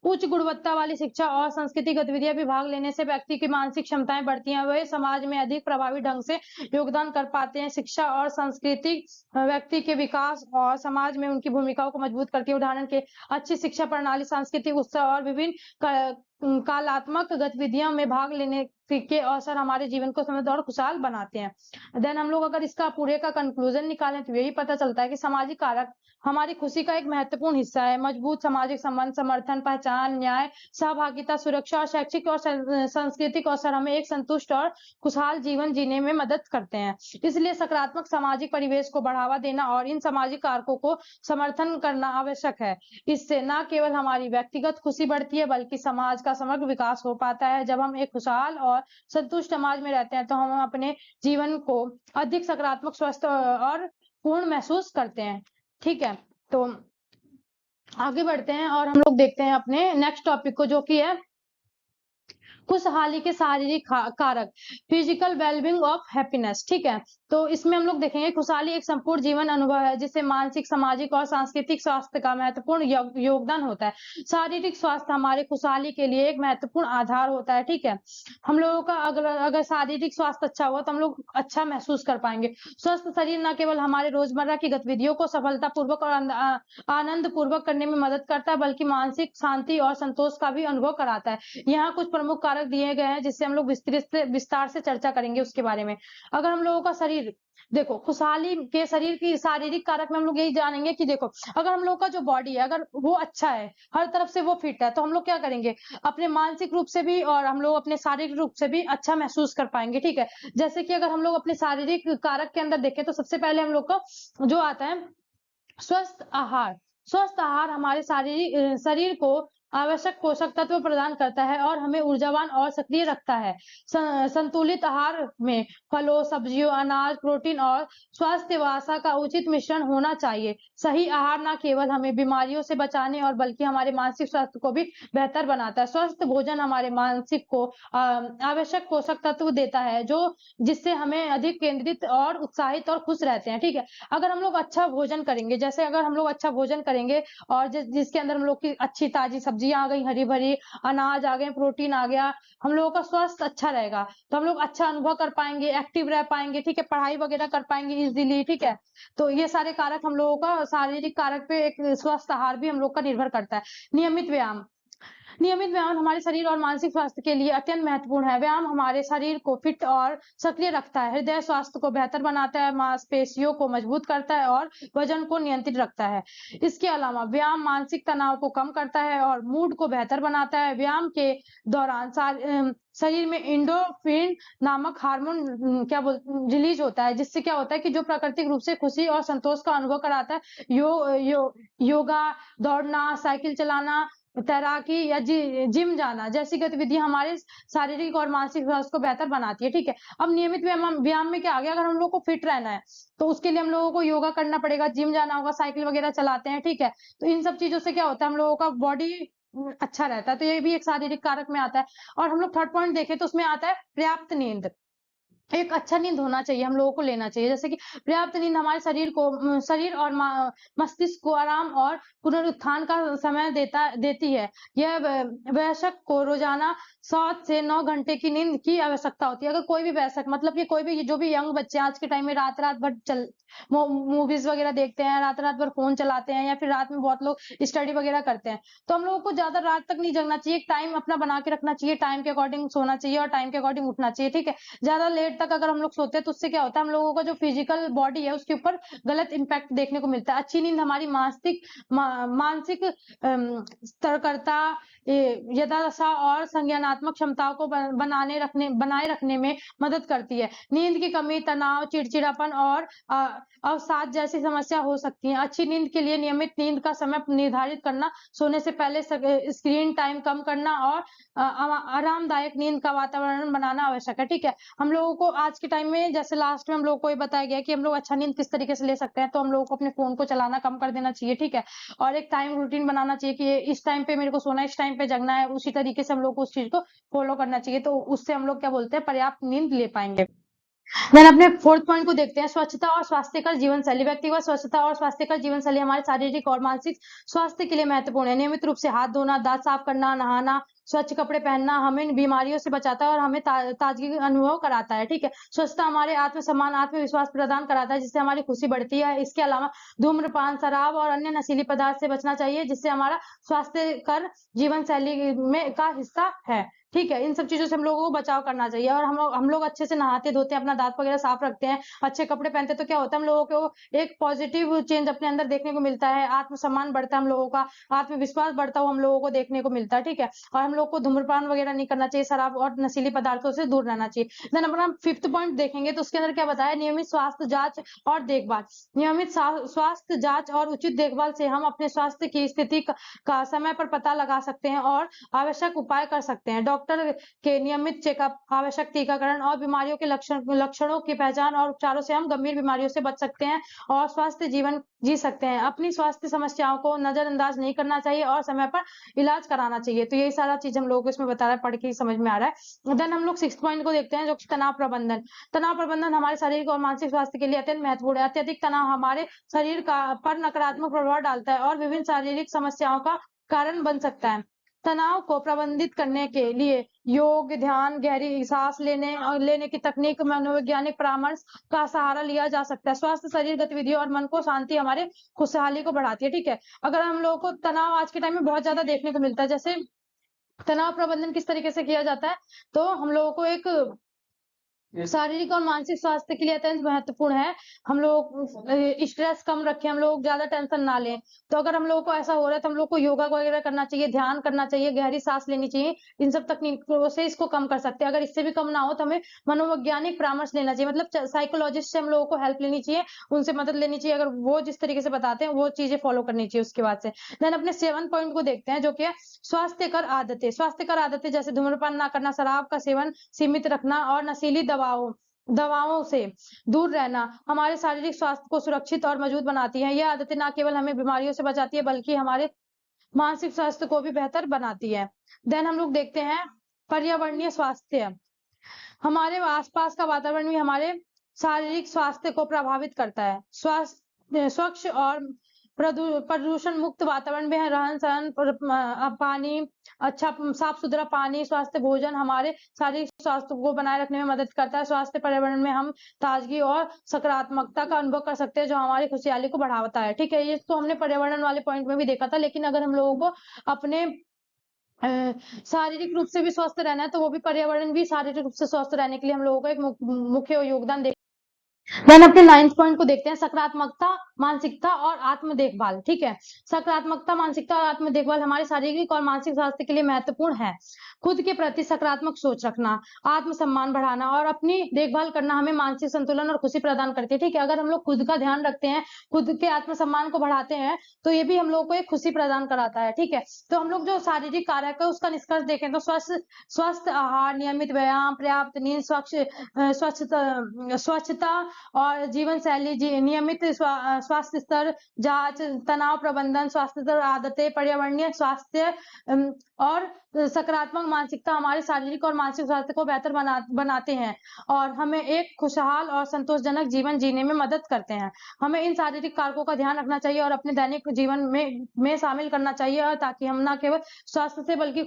[SPEAKER 1] उच्च गुणवत्ता वाली शिक्षा और सांस्कृतिक गतिविधियां भी भाग लेने से व्यक्ति की मानसिक क्षमताएं बढ़ती हैं, वे समाज में अधिक प्रभावी ढंग से योगदान कर पाते हैं। शिक्षा और संस्कृति व्यक्ति के विकास और समाज में उनकी भूमिकाओं को मजबूत करती है। उदाहरण के अच्छी शिक्षा प्रणाली, सांस्कृतिक उत्सव और विभिन्न कलात्मक गतिविधियों में भाग लेने के अवसर हमारे जीवन को समृद्ध और खुशहाल बनाते हैं। देन हम लोग अगर इसका पूरे का कंक्लूजन निकालें, तो यही पता चलता है कि सामाजिक कारक हमारी खुशी का एक महत्वपूर्ण हिस्सा है। मजबूत सामाजिक संबंध, समर्थन, पहचान, न्याय, सहभागिता, सुरक्षा और शैक्षिक और सांस्कृतिक अवसर हमें एक संतुष्ट और खुशहाल जीवन जीने में मदद करते हैं। इसलिए सकारात्मक सामाजिक परिवेश को बढ़ावा देना और इन सामाजिक कारकों को समर्थन करना आवश्यक है। इससे न केवल हमारी व्यक्तिगत खुशी बढ़ती है, बल्कि समाज का समग्र विकास हो पाता है। जब हम एक खुशहाल और संतुष्ट समाज में रहते हैं, तो हम अपने जीवन को अधिक सकारात्मक, स्वस्थ और पूर्ण महसूस करते हैं। ठीक है, तो आगे बढ़ते हैं और हम लोग देखते हैं अपने नेक्स्ट टॉपिक को, जो कि है खुशहाली के शारीरिक कारक, फिजिकल वेलबींग ऑफ हैप्पीनेस। ठीक है, तो इसमें हम लोग देखेंगे खुशहाली एक संपूर्ण जीवन अनुभव है, जिससे मानसिक, सामाजिक और सांस्कृतिक स्वास्थ्य का महत्वपूर्ण योगदान होता है। शारीरिक स्वास्थ्य हमारे खुशहाली के लिए एक महत्वपूर्ण आधार होता है। ठीक है, हम लोगों का अगर शारीरिक स्वास्थ्य अच्छा होगा, तो हम लोग अच्छा महसूस कर पाएंगे। स्वस्थ शरीर न केवल हमारे रोजमर्रा की गतिविधियों को सफलतापूर्वक और आनंद पूर्वक करने में मदद करता है, बल्कि मानसिक शांति और संतोष का भी अनुभव कराता है। यहाँ कुछ प्रमुख कारक दिए गए हैं, जिससे हम लोग विस्तार से चर्चा करेंगे उसके बारे में। अगर हम लोगों का शरीर, देखो खुशहाली के शरीर की शारीरिक कारक में हम लोग यही जानेंगे कि देखो, अगर हम लोग का जो बॉडी है, अगर वो अच्छा है, हर तरफ से वो फिट है, तो हम लोग क्या करेंगे, अपने मानसिक रूप से भी और हम लोग अपने शारीरिक रूप से भी अच्छा महसूस कर पाएंगे। ठीक है, जैसे कि अगर हम लोग अपने शारीरिक कारक के अंदर देखें, तो सबसे पहले हम लोग को जो आता है स्वस्थ आहार। स्वस्थ आहार हमारे शरीर को आवश्यक पोषक तत्व प्रदान करता है और हमें ऊर्जावान और सक्रिय रखता है। संतुलित आहार में फलों, सब्जियों, अनाज, प्रोटीन और स्वास्थ्य वसा का उचित मिश्रण होना चाहिए। सही आहार न केवल हमें बीमारियों से बचाने और बल्कि हमारे मानसिक स्वास्थ्य को भी बेहतर बनाता है। स्वस्थ भोजन हमारे मानसिक को आवश्यक पोषक तत्व देता है, जो जिससे हमें अधिक केंद्रित और उत्साहित और खुश रहते हैं। ठीक है, अगर हम लोग अच्छा भोजन करेंगे, जैसे अगर हम लोग अच्छा भोजन करेंगे और जिसके अंदर हम लोग की अच्छी ताजी सब्जियां आ गई, हरी भरी अनाज आ गए, प्रोटीन आ गया, हम लोगों का स्वास्थ्य अच्छा रहेगा, तो हम लोग अच्छा अनुभव कर पाएंगे, एक्टिव रह पाएंगे। ठीक है, पढ़ाई वगैरह कर पाएंगे इजीली। ठीक है, तो ये सारे कारक हम लोगों का शारीरिक कारक पे एक स्वस्थ आहार भी हम लोग का निर्भर करता है। नियमित व्यायाम, नियमित व्यायाम हमारे शरीर और मानसिक स्वास्थ्य के लिए अत्यंत महत्वपूर्ण है। व्यायाम हमारे शरीर को फिट और सक्रिय रखता है, हृदय स्वास्थ्य को बेहतर बनाता है, मांसपेशियों को मजबूत करता है और वजन को नियंत्रित रखता है। इसके अलावा व्यायाम मानसिक तनाव को कम करता है और मूड को बेहतर बनाता है। व्यायाम के दौरान शरीर में एंडोर्फिन नामक हार्मोन रिलीज होता है, जिससे क्या होता है कि जो प्राकृतिक रूप से खुशी और संतोष का अनुभव कराता है। योगा, दौड़ना, साइकिल चलाना, तैराकी या जिम जाना जैसी गतिविधि हमारे शारीरिक और मानसिक स्वास्थ्य को बेहतर बनाती है। ठीक है, अब नियमित व्यायाम में क्या आ गया, अगर हम लोग को फिट रहना है तो उसके लिए हम लोगों को योगा करना पड़ेगा, जिम जाना होगा, साइकिल वगैरह चलाते हैं। ठीक है, तो इन सब चीजों से क्या होता है, हम लोगों का बॉडी अच्छा रहता है, तो ये भी एक शारीरिक कारक में आता है। और हम लोग थर्ड पॉइंट देखें तो उसमें आता है पर्याप्त नींद। एक अच्छा नींद होना चाहिए, हम लोगों को लेना चाहिए। जैसे कि पर्याप्त नींद हमारे शरीर और मस्तिष्क को आराम और पुनरुत्थान का समय देती है। यह वयस्क को रोजाना 7 से 9 घंटे की नींद की आवश्यकता होती है। अगर कोई भी वयस्क, मतलब कि कोई भी जो भी यंग बच्चे आज के टाइम में रात भर मूवीज वगैरह देखते हैं, रात भर फोन चलाते हैं, या फिर रात में बहुत लोग स्टडी वगैरह करते हैं, तो हम लोगों को ज्यादा रात तक नहीं जगना चाहिए। एक टाइम अपना बना के रखना चाहिए, टाइम के अकॉर्डिंग सोना चाहिए और टाइम के अकॉर्डिंग उठना चाहिए। ठीक है, ज्यादा लेट तक अगर हम लोग सोते हैं तो उससे क्या होता है, हम लोगों का जो फिजिकल बॉडी है उसके ऊपर गलत इम्पैक्ट देखने को मिलता है। अच्छी नींद हमारी मानसिक स्तरकता, यदादशा और संज्ञानात्मक क्षमताओं को बनाए रखने में मदद करती है। नींद की कमी तनाव, चिड़चिड़ापन और अवसाद जैसी समस्या हो सकती है। अच्छी नींद के लिए नियमित नींद का समय निर्धारित करना, सोने से पहले स्क्रीन टाइम कम करना और आरामदायक नींद का वातावरण बनाना आवश्यक है। ठीक है, हम लोगों को आज के टाइम में, जैसे लास्ट में हम लोगों को ये बताया गया कि हम लोग अच्छा नींद किस तरीके से ले सकते हैं, तो हम लोगों को अपने फोन को चलाना कम कर देना चाहिए। ठीक है, और एक टाइम रूटीन बनाना चाहिए कि इस टाइम पे मेरे को सोना है, इस टाइम पे जगना है, उसी तरीके से हम लोग को उस चीज को फॉलो करना चाहिए, तो उससे हम लोग क्या बोलते हैं, पर्याप्त नींद ले पाएंगे। देन अपने फोर्थ पॉइंट को देखते हैं, स्वच्छता और स्वास्थ्यकर जीवन शैली। व्यक्तिगत स्वच्छता और स्वास्थ्यकर जीवन शैली हमारे शारीरिक और मानसिक स्वास्थ्य के लिए महत्वपूर्ण है। नियमित रूप से हाथ धोना, दांत साफ करना, नहाना, स्वच्छ कपड़े पहनना हमें बीमारियों से बचाता है और हमें ताजगी अनुभव कराता है। ठीक है, स्वच्छता हमारे आत्मसम्मान, आत्मविश्वास प्रदान कराता है, जिससे हमारी खुशी बढ़ती है। इसके अलावा धूम्रपान, शराब और अन्य नशीली पदार्थ से बचना चाहिए, जिससे हमारा स्वास्थ्यकर जीवन शैली में का हिस्सा है। ठीक है, इन सब चीजों से हम लोगों को बचाव करना चाहिए। और हम लोग अच्छे से नहाते धोते हैं, अपना दांत वगैरह साफ रखते हैं, अच्छे कपड़े पहनते हैं, तो क्या होता है, हम लोगों को एक पॉजिटिव चेंज अपने अंदर देखने को मिलता है, आत्मसम्मान बढ़ता है, हम लोगों का आत्मविश्वास बढ़ता हुआ हम लोगों को देखने को मिलता है। ठीक है, और हम लोग को धूम्रपान वगैरह नहीं करना चाहिए, शराब और नशीली पदार्थों से दूर रहना चाहिए। देन अपना फिफ्थ पॉइंट देखेंगे तो उसके अंदर क्या बताया, नियमित स्वास्थ्य जांच और देखभाल। नियमित स्वास्थ्य जांच और उचित देखभाल से हम अपने स्वास्थ्य की स्थिति का समय पर पता लगा सकते हैं और आवश्यक उपाय कर सकते हैं। डॉक्टर के नियमित चेकअप, आवश्यक टीकाकरण और बीमारियों के लक्षणों की पहचान और उपचारों से हम गंभीर बीमारियों से बच सकते हैं और स्वस्थ जीवन जी सकते हैं। अपनी स्वास्थ्य समस्याओं को नजरअंदाज नहीं करना चाहिए और समय पर इलाज कराना चाहिए। तो यही सारा चीज हम लोगों को इसमें बता रहा है, पढ़ के समझ में आ रहा है। देन हम लोग सिक्स पॉइंट को देखते हैं, जो तनाव प्रबंधन। तनाव प्रबंधन हमारे शारीरिक और मानसिक स्वास्थ्य के लिए अत्यंत महत्वपूर्ण है। अत्यधिक तनाव हमारे शरीर पर नकारात्मक प्रभाव डालता है और विभिन्न शारीरिक समस्याओं का कारण बन सकता है। तनाव को प्रबंधित करने के लिए योग, ध्यान, गहरी सांस लेने की तकनीक, मनोवैज्ञानिक परामर्श का सहारा लिया जा सकता है। स्वास्थ्य शरीर गतिविधि और मन को शांति हमारे खुशहाली को बढ़ाती है। ठीक है, अगर हम लोगों को तनाव आज के टाइम में बहुत ज्यादा देखने को मिलता है, जैसे तनाव प्रबंधन किस तरीके से किया जाता है, तो हम लोगों को एक शारीरिक और मानसिक स्वास्थ्य के लिए अत्यंत महत्वपूर्ण है। हम लोग स्ट्रेस कम रखें, हम लोग ज्यादा टेंशन ना लें। तो अगर हम लोगों को ऐसा हो रहा है तो हम लोग को योगा वगैरह करना चाहिए, ध्यान करना चाहिए, गहरी सांस लेनी चाहिए। इन सब तकनीकों से इसको कम कर सकते हैं। अगर इससे भी कम ना हो तो हमें मनोवैज्ञानिक परामर्श लेना चाहिए, मतलब साइकोलॉजिस्ट से हम लोगों को हेल्प लेनी चाहिए, उनसे मदद लेनी चाहिए। अगर वो जिस तरीके से बताते हैं वो चीजें फॉलो करनी चाहिए उसके बाद से। देन अपने 7 पॉइंट को देखते हैं, जो कि है स्वास्थ्यकर आदतें। स्वास्थ्यकर आदतें जैसे धूम्रपान ना करना, शराब का सेवन सीमित रखना और नशीली दवाओं से दूर रहना हमारे शारीरिक स्वास्थ्य को सुरक्षित और मजबूत बनाती है। यह आदतें न केवल हमें बीमारियों से बचाती है बल्कि हमारे मानसिक स्वास्थ्य को भी बेहतर बनाती है। देन हम लोग देखते हैं पर्यावरणीय स्वास्थ्य। हमारे आसपास का वातावरण भी हमारे शारीरिक स्वास्थ्य को प्रभावित करता है। स्वच्छ और प्रदूषण मुक्त वातावरण में रहन सहन, पानी, अच्छा साफ सुथरा पानी, स्वास्थ्य भोजन हमारे शारीरिक स्वास्थ्य को बनाए रखने में मदद करता है। स्वास्थ्य पर्यावरण में हम ताजगी और सकारात्मकता का अनुभव कर सकते हैं, जो हमारी खुशहाली को बढ़ाता है। ठीक है, ये तो हमने पर्यावरण वाले पॉइंट में भी देखा था, लेकिन अगर हम लोगों को अपने शारीरिक रूप से भी स्वस्थ रहना है तो वो भी पर्यावरण भी शारीरिक रूप से स्वस्थ रहने के लिए हम लोगों का एक मुख्य योगदान दे। देन अपने 9th पॉइंट को देखते हैं, सकारात्मकता, मानसिकता और आत्म देखभाल। ठीक है, सकारात्मकता, मानसिकता और आत्म देखभाल हमारे शारीरिक और मानसिक स्वास्थ्य के लिए महत्वपूर्ण है। खुद के प्रति सकारात्मक सोच रखना, आत्मसम्मान बढ़ाना और अपनी देखभाल करना हमें मानसिक संतुलन और खुशी प्रदान करती है। ठीक है, अगर हम लोग खुद का ध्यान रखते हैं, खुद के आत्मसम्मान को बढ़ाते हैं, तो ये भी हम लोगों को एक खुशी प्रदान कराता है। ठीक है, तो हम लोग जो शारीरिक कारक है उसका निष्कर्ष देखें तो स्वस्थ आहार, नियमित व्यायाम, पर्याप्त नींद, स्वच्छता और जीवन शैली, नियमित स्वास्थ्य स्तर जांच, तनाव प्रबंधन, स्वास्थ्य स्तर आदतें, पर्यावरणीय स्वास्थ्य और सकारात्मक मानसिकता हमारे शारीरिक और मानसिक स्वास्थ्य को बेहतर बनाते हैं और हमें एक खुशहाल और संतोषजनक जीवन जीने में मदद करते हैं। हमें इन शारीरिक कारकों का ध्यान रखना चाहिए और अपने दैनिक जीवन में शामिल करना चाहिए, और ताकि हम ना केवल स्वस्थ से बल्कि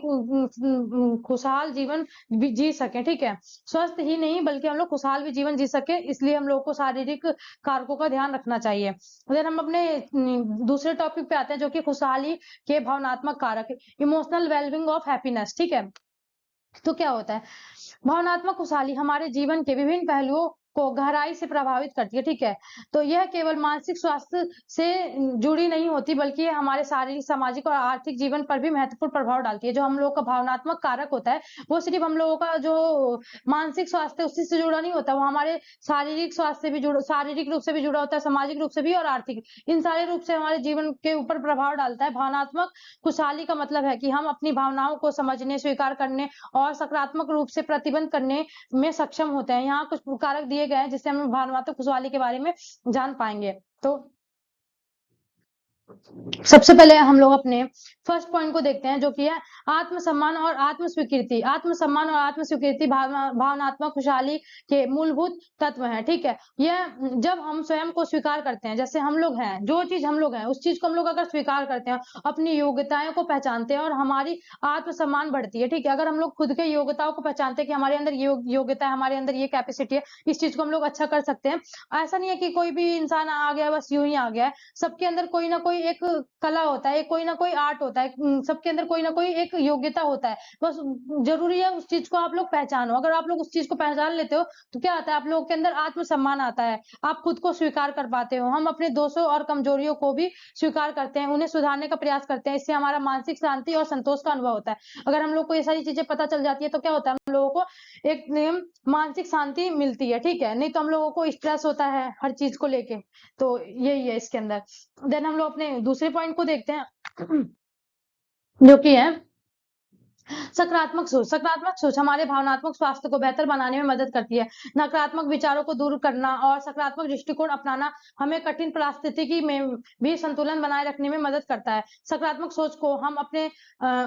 [SPEAKER 1] खुशहाल जीवन भी जी सके। ठीक है, स्वस्थ ही नहीं बल्कि हम लोग खुशहाल भी जीवन जी सके, इसलिए हम लोग को शारीरिक कारकों का ध्यान रखना चाहिए। अगर हम अपने दूसरे टॉपिक पे आते हैं जो कि खुशहाली के भावनात्मक कारक, इमोशनल वेलबिंग ऑफ हैप्पीनेस। ठीक है, तो क्या होता है, भावनात्मक खुशहाली हमारे जीवन के विभिन्न पहलुओं को गहराई से प्रभावित करती है। ठीक है, तो यह केवल मानसिक स्वास्थ्य से जुड़ी नहीं होती बल्कि ये हमारे शारीरिक, सामाजिक और आर्थिक जीवन पर भी महत्वपूर्ण प्रभाव डालती है। जो हम लोग का भावनात्मक कारक होता है वो सिर्फ हम लोगों का जो मानसिक स्वास्थ्य उसी से जुड़ा नहीं होता, वो हमारे शारीरिक स्वास्थ्य से भी जुड़ा, शारीरिक रूप से भी जुड़ा होता है, सामाजिक रूप से भी और आर्थिक, इन सारे रूप से हमारे जीवन के ऊपर प्रभाव डालता है। भावनात्मक खुशहाली का मतलब है कि हम अपनी भावनाओं को समझने, स्वीकार करने और सकारात्मक रूप से प्रतिबंध करने में सक्षम होते हैं। यहाँ कुछ कारक दिए गए हैं जिससे हम भावनात्मक खुशहाली के बारे में जान पाएंगे। तो सबसे पहले हम लोग अपने फर्स्ट पॉइंट को देखते हैं जो कि है आत्मसम्मान और आत्म स्वीकृति। आत्मसम्मान और आत्म स्वीकृति भावनात्मक खुशहाली के मूलभूत तत्व हैं। ठीक है, यह जब हम स्वयं को स्वीकार करते हैं, जैसे हम लोग हैं, जो चीज हम लोग हैं उस चीज को हम लोग अगर स्वीकार करते हैं, अपनी योग्यताओं को पहचानते हैं और हमारी आत्मसम्मान बढ़ती है। ठीक है, अगर हम लोग खुद के योग्यताओं को पहचानते हैं कि हमारे अंदर ये योग्यता है, हमारे अंदर ये कैपेसिटी है, इस चीज को हम लोग अच्छा कर सकते हैं। ऐसा नहीं है कि कोई भी इंसान आ गया बस यूं ही आ गया है, सबके अंदर कोई ना कोई एक कला होता है, कोई ना कोई आर्ट होता है, सबके अंदर कोई ना कोई एक योग्यता होता है, बस जरूरी है उस चीज को आप लोग पहचानो। अगर आप लोग उस चीज को पहचान लेते हो तो क्या आता है, आप लोगों के अंदर आत्मसम्मान आता है, आप खुद को स्वीकार कर पाते हो। हम अपने दोषों और कमजोरियों को भी स्वीकार करते हैं, उन्हें सुधारने का प्रयास करते हैं, इससे हमारा मानसिक शांति और संतोष का अनुभव होता है। अगर हम लोग को ये सारी चीजें पता चल जाती है तो क्या होता है, हम लोगों को एक मानसिक शांति मिलती है। ठीक है, नहीं तो हम लोगों को स्ट्रेस होता है हर चीज को लेके, तो यही है इसके अंदर। देन हम लोग अपने दूसरे पॉइंट को देखते हैं जो कि है सकारात्मक सोच। सकारात्मक सोच हमारे भावनात्मक स्वास्थ्य को बेहतर बनाने में मदद करती है। नकारात्मक विचारों को दूर करना और सकारात्मक दृष्टिकोण अपनाना हमें कठिन परिस्थिति में भी संतुलन बनाए रखने में मदद करता है। सकारात्मक सोच को हम अपने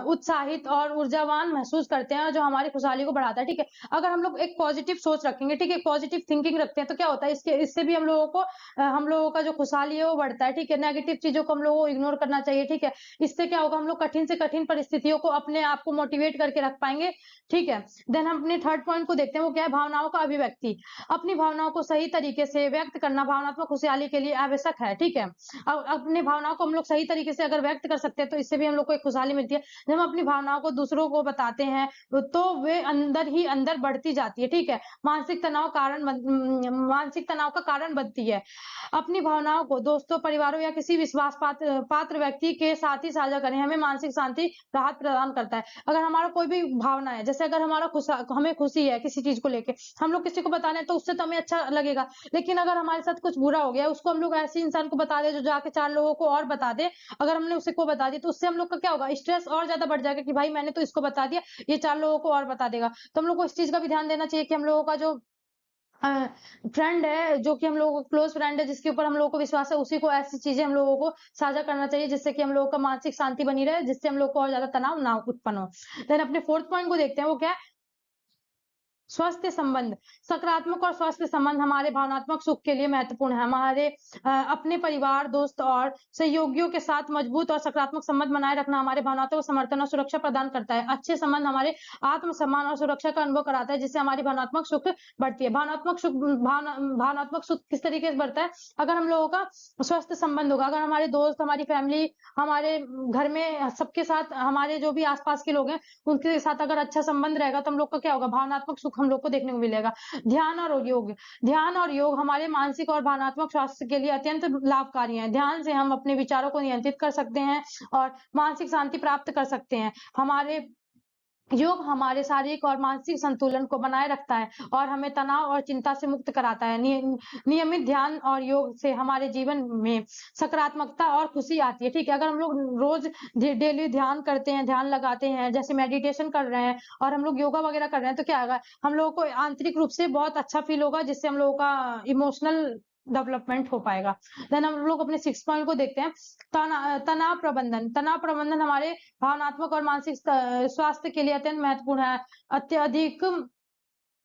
[SPEAKER 1] उत्साहित और ऊर्जावान महसूस करते हैं, जो हमारी खुशहाली को बढ़ाता है। ठीक है, अगर हम लोग एक पॉजिटिव सोच रखेंगे, ठीक है, पॉजिटिव थिंकिंग रखते हैं, तो क्या होता है, इससे भी हम लोगों को हम लोगों का जो खुशहाली है वो बढ़ता है। ठीक है, नेगेटिव चीजों को हम लोगों को इग्नोर करना चाहिए। ठीक है, इससे क्या होगा, हम लोग कठिन से कठिन परिस्थितियों को अपने आप को मोटिवेट करके रख पाएंगे। ठीक है, देन हम अपने थर्ड पॉइंट को देखते हैं, वो क्या है, भावनाओं का अभिव्यक्ति। अपनी भावनाओं को सही तरीके से व्यक्त करना भावनात्मक खुशहाली के लिए आवश्यक है। ठीक है, अब अपनी भावनाओं को हम लोग सही तरीके से अगर व्यक्त कर सकते हैं तो इससे भी हम लोग को एक खुशहाली मिलती है। जब हम अपनी भावनाओं को दूसरों को बताते हैं तो वे अंदर ही अंदर बढ़ती जाती है। ठीक है, मानसिक तनाव का कारण बनती है। अपनी भावनाओं को दोस्तों, परिवारों या किसी विश्वास पात्र व्यक्ति के साथ ही साझा करें, हमें मानसिक शांति, राहत प्रदान करता है। अगर हमारा कोई भी भावना है, जैसे अगर हमें खुशी है किसी चीज को लेके, हम लोग किसी को बताने तो उससे तो हमें अच्छा लगेगा, लेकिन अगर हमारे साथ कुछ बुरा हो गया, उसको हम लोग ऐसे इंसान को बता दे जो जाके 4 लोगों को और बता दे, अगर हमने उसे को बता दिया तो उससे हम लोग का क्या होगा, स्ट्रेस और ज्यादा बढ़ जाएगा कि भाई मैंने तो इसको बता दिया, ये 4 लोगों को और बता देगा। तो हम लोग को इस चीज का भी ध्यान देना चाहिए कि हम लोगों का जो फ्रेंड है, जो कि हम लोगों को क्लोज फ्रेंड है, जिसके ऊपर हम लोगों को विश्वास है, उसी को ऐसी चीजें हम लोगों को साझा करना चाहिए जिससे कि हम लोगों का मानसिक शांति बनी रहे, जिससे हम लोग को और ज्यादा तनाव ना उत्पन्न हो। देन अपने फोर्थ पॉइंट को देखते हैं, वो क्या है, स्वस्थ संबंध, सकारात्मक और स्वस्थ संबंध हमारे भावनात्मक सुख के लिए महत्वपूर्ण है। हमारे अपने परिवार, दोस्त और सहयोगियों के साथ मजबूत और सकारात्मक संबंध बनाए रखना हमारे भावनाओं को समर्थन और सुरक्षा प्रदान करता है। अच्छे संबंध हमारे आत्मसम्मान और सुरक्षा का अनुभव कराता है, जिससे हमारी भावनात्मक सुख बढ़ती है। भावनात्मक सुख किस तरीके से बढ़ता है? अगर हम लोगों का स्वस्थ संबंध होगा, अगर हमारे दोस्त, हमारी फैमिली, हमारे घर में सबके साथ, हमारे जो भी आसपास के लोग हैं उनके साथ अगर अच्छा संबंध रहेगा तो हम लोग का क्या होगा? भावनात्मक सुख हम लोग को देखने को मिलेगा। ध्यान और योग हमारे मानसिक और भावनात्मक स्वास्थ्य के लिए अत्यंत लाभकारी है। ध्यान से हम अपने विचारों को नियंत्रित कर सकते हैं और मानसिक शांति प्राप्त कर सकते हैं। योग हमारे शारीरिक और मानसिक संतुलन को बनाए रखता है और हमें तनाव और चिंता से मुक्त कराता है। नियमित ध्यान और योग से हमारे जीवन में सकारात्मकता और खुशी आती है। ठीक है, अगर हम लोग रोज डेली ध्यान करते हैं, ध्यान लगाते हैं, जैसे मेडिटेशन कर रहे हैं और हम लोग योगा वगैरह कर रहे हैं, तो क्या होगा? हम लोगों को आंतरिक रूप से बहुत अच्छा फील होगा, जिससे हम लोगों का इमोशनल डेवलपमेंट हो पाएगा। देन हम लोग अपने 6 पॉइंट को देखते हैं। तनाव प्रबंधन हमारे भावनात्मक और मानसिक स्वास्थ्य के लिए अत्यंत महत्वपूर्ण है। अत्यधिक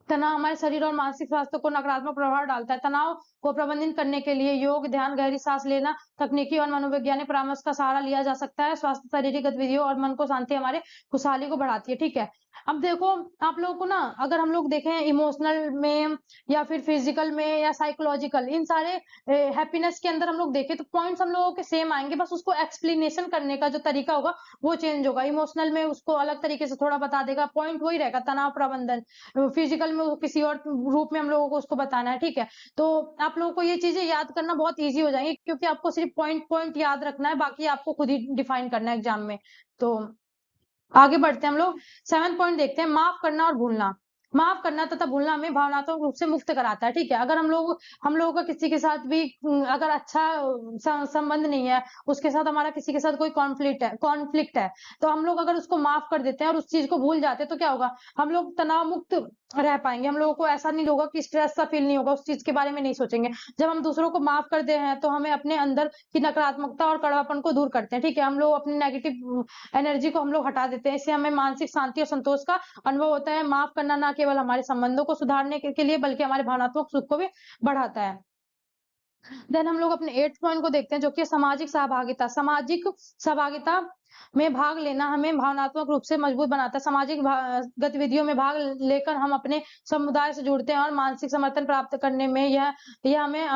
[SPEAKER 1] तनाव हमारे शरीर और मानसिक स्वास्थ्य को नकारात्मक प्रभाव डालता है। तनाव को प्रबंधित करने के लिए योग, ध्यान, गहरी सांस लेना, तकनीकी और मनोवैज्ञानिक परामर्श का सहारा लिया जा सकता है। स्वास्थ्य शारीरिक गतिविधियों और मन को शांति हमारे खुशहाली को बढ़ाती है। ठीक है, अब देखो आप लोगों को ना, अगर हम लोग देखें इमोशनल में या फिर फिजिकल में या साइकोलॉजिकल, इन सारे हैप्पीनेस के अंदर हम लोग देखें तो पॉइंट्स हम लोगों के सेम आएंगे, बस उसको एक्सप्लेनेशन करने का जो तरीका होगा वो चेंज होगा। इमोशनल में उसको अलग तरीके से थोड़ा बता देगा, पॉइंट वही रहेगा, तनाव प्रबंधन। फिजिकल में किसी और रूप में हम लोगों को उसको बताना है। ठीक है, तो आप लोगों को ये चीजें याद करना बहुत ईजी हो जाएंगी, क्योंकि आपको सिर्फ पॉइंट याद रखना है, बाकी आपको खुद ही डिफाइन करना है एग्जाम में। तो आगे बढ़ते हैं हम लोग। 7 पॉइंट देखते हैं, माफ करना और भूलना। माफ करना तथा भूलना हमें भावनात्मक रूप से मुक्त कराता है। ठीक है, अगर हम लोगों का किसी के साथ भी अगर अच्छा संबंध नहीं है, उसके साथ हमारा किसी के साथ कोई कॉन्फ्लिक्ट है, तो हम लोग अगर उसको माफ कर देते हैं और उस चीज को भूल जाते हैं, तो क्या होगा? हम लोग तनाव मुक्त रह पाएंगे। हम लोगों को ऐसा नहीं होगा कि स्ट्रेस सा फील नहीं होगा, उस चीज के बारे में नहीं सोचेंगे। जब हम दूसरों को माफ करते हैं तो हमें अपने अंदर की नकारात्मकता और कड़वापन को दूर करते हैं। ठीक है, हम लोग अपनी नेगेटिव एनर्जी को हम लोग हटा देते हैं, इससे हमें मानसिक शांति और संतोष का अनुभव होता है। माफ करना ना केवल हमारे संबंधों को सुधारने के लिए बल्कि हमारे भावनात्मक सुख को भी बढ़ाता है। देन हम लोग अपने 8th पॉइंट को देखते हैं, जो कि सामाजिक सहभागिता में भाग लेना हमें भावनात्मक रूप से मजबूत बनाता है। सामाजिक गतिविधियों में भाग लेकर हम अपने समुदाय से जुड़ते हैं और मानसिक समर्थन प्राप्त करने में यह हमें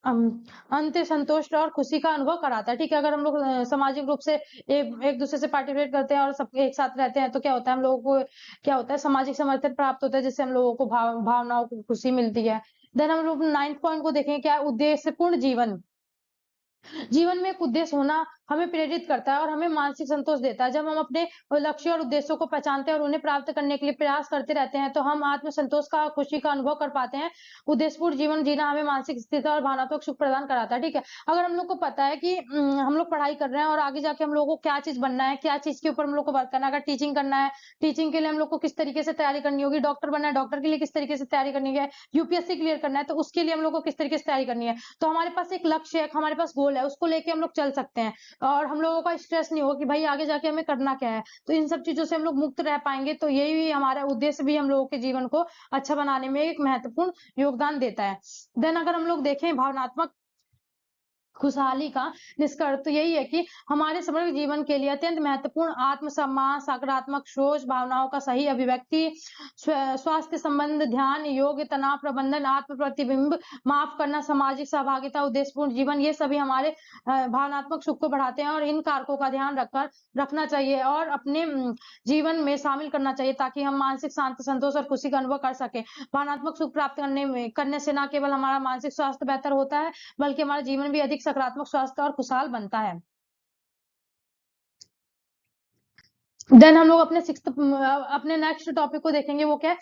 [SPEAKER 1] अंत संतोष और खुशी का अनुभव कराता है। ठीक है, अगर हम लोग सामाजिक रूप से एक दूसरे से पार्टिसिपेट करते हैं और सब एक साथ रहते हैं, तो क्या होता है? हम लोगों को क्या होता है? सामाजिक समर्थन प्राप्त होता है, जिससे हम लोगों को भावनाओं को खुशी मिलती है। देन हम लोग 9th पॉइंट को देखें, क्या उद्देश्यपूर्ण जीवन में एक उद्देश्य होना हमें प्रेरित करता है और हमें मानसिक संतोष देता है। जब हम अपने लक्ष्य और उद्देश्यों को पहचानते हैं और उन्हें प्राप्त करने के लिए प्रयास करते रहते हैं, तो हम आत्म संतोष का, खुशी का अनुभव कर पाते हैं। उद्देश्यपूर्ण जीवन जीना हमें मानसिक स्थिरता और भावनात्मक सुख प्रदान कराता है। ठीक है, अगर हम लोग को पता है कि हम लोग पढ़ाई कर रहे हैं और आगे जाके हम लोगों को क्या चीज बनना है, क्या चीज के ऊपर हम लोग को वर्क करना है, अगर टीचिंग करना है, टीचिंग के लिए हम लोग को किस तरीके से तैयारी करनी होगी, डॉक्टर बनना है, डॉक्टर के लिए किस तरीके से तैयारी करनी है, यूपीएससी क्लियर करना है, तो उसके लिए हम लोग को किस तरीके से तैयारी करनी है। तो हमारे पास एक लक्ष्य है, हमारे पास गोल है, उसको लेके हम लोग चल सकते हैं और हम लोगों का स्ट्रेस नहीं होगा कि भाई आगे जाके हमें करना क्या है। तो इन सब चीजों से हम लोग मुक्त रह पाएंगे। तो यही भी हमारा उद्देश्य भी हम लोगों के जीवन को अच्छा बनाने में एक महत्वपूर्ण योगदान देता है। देन अगर हम लोग देखें भावनात्मक खुशहाली का निष्कर्ष तो यही है कि हमारे समग्र जीवन के लिए अत्यंत महत्वपूर्ण आत्मसम्मान, सकारात्मक सोच, भावनाओं का सही अभिव्यक्ति, स्वास्थ्य संबंध, ध्यान, योग, तनाव प्रबंधन, आत्म प्रतिबिंब, माफ करना, सामाजिक सहभागिता, उद्देश्यपूर्ण जीवन, ये सभी हमारे भावनात्मक सुख को बढ़ाते हैं और इन कारकों का ध्यान रखना चाहिए और अपने जीवन में शामिल करना चाहिए, ताकि हम मानसिक शांति, संतोष और खुशी का अनुभव कर सके। भावनात्मक सुख प्राप्त करने से न केवल हमारा मानसिक स्वास्थ्य बेहतर होता है, बल्कि हमारा जीवन भी अधिक सकारात्मक, स्वास्थ्य और खुशहाल बनता है। देन हम लोग अपने नेक्स्ट टॉपिक को देखेंगे, वो क्या है?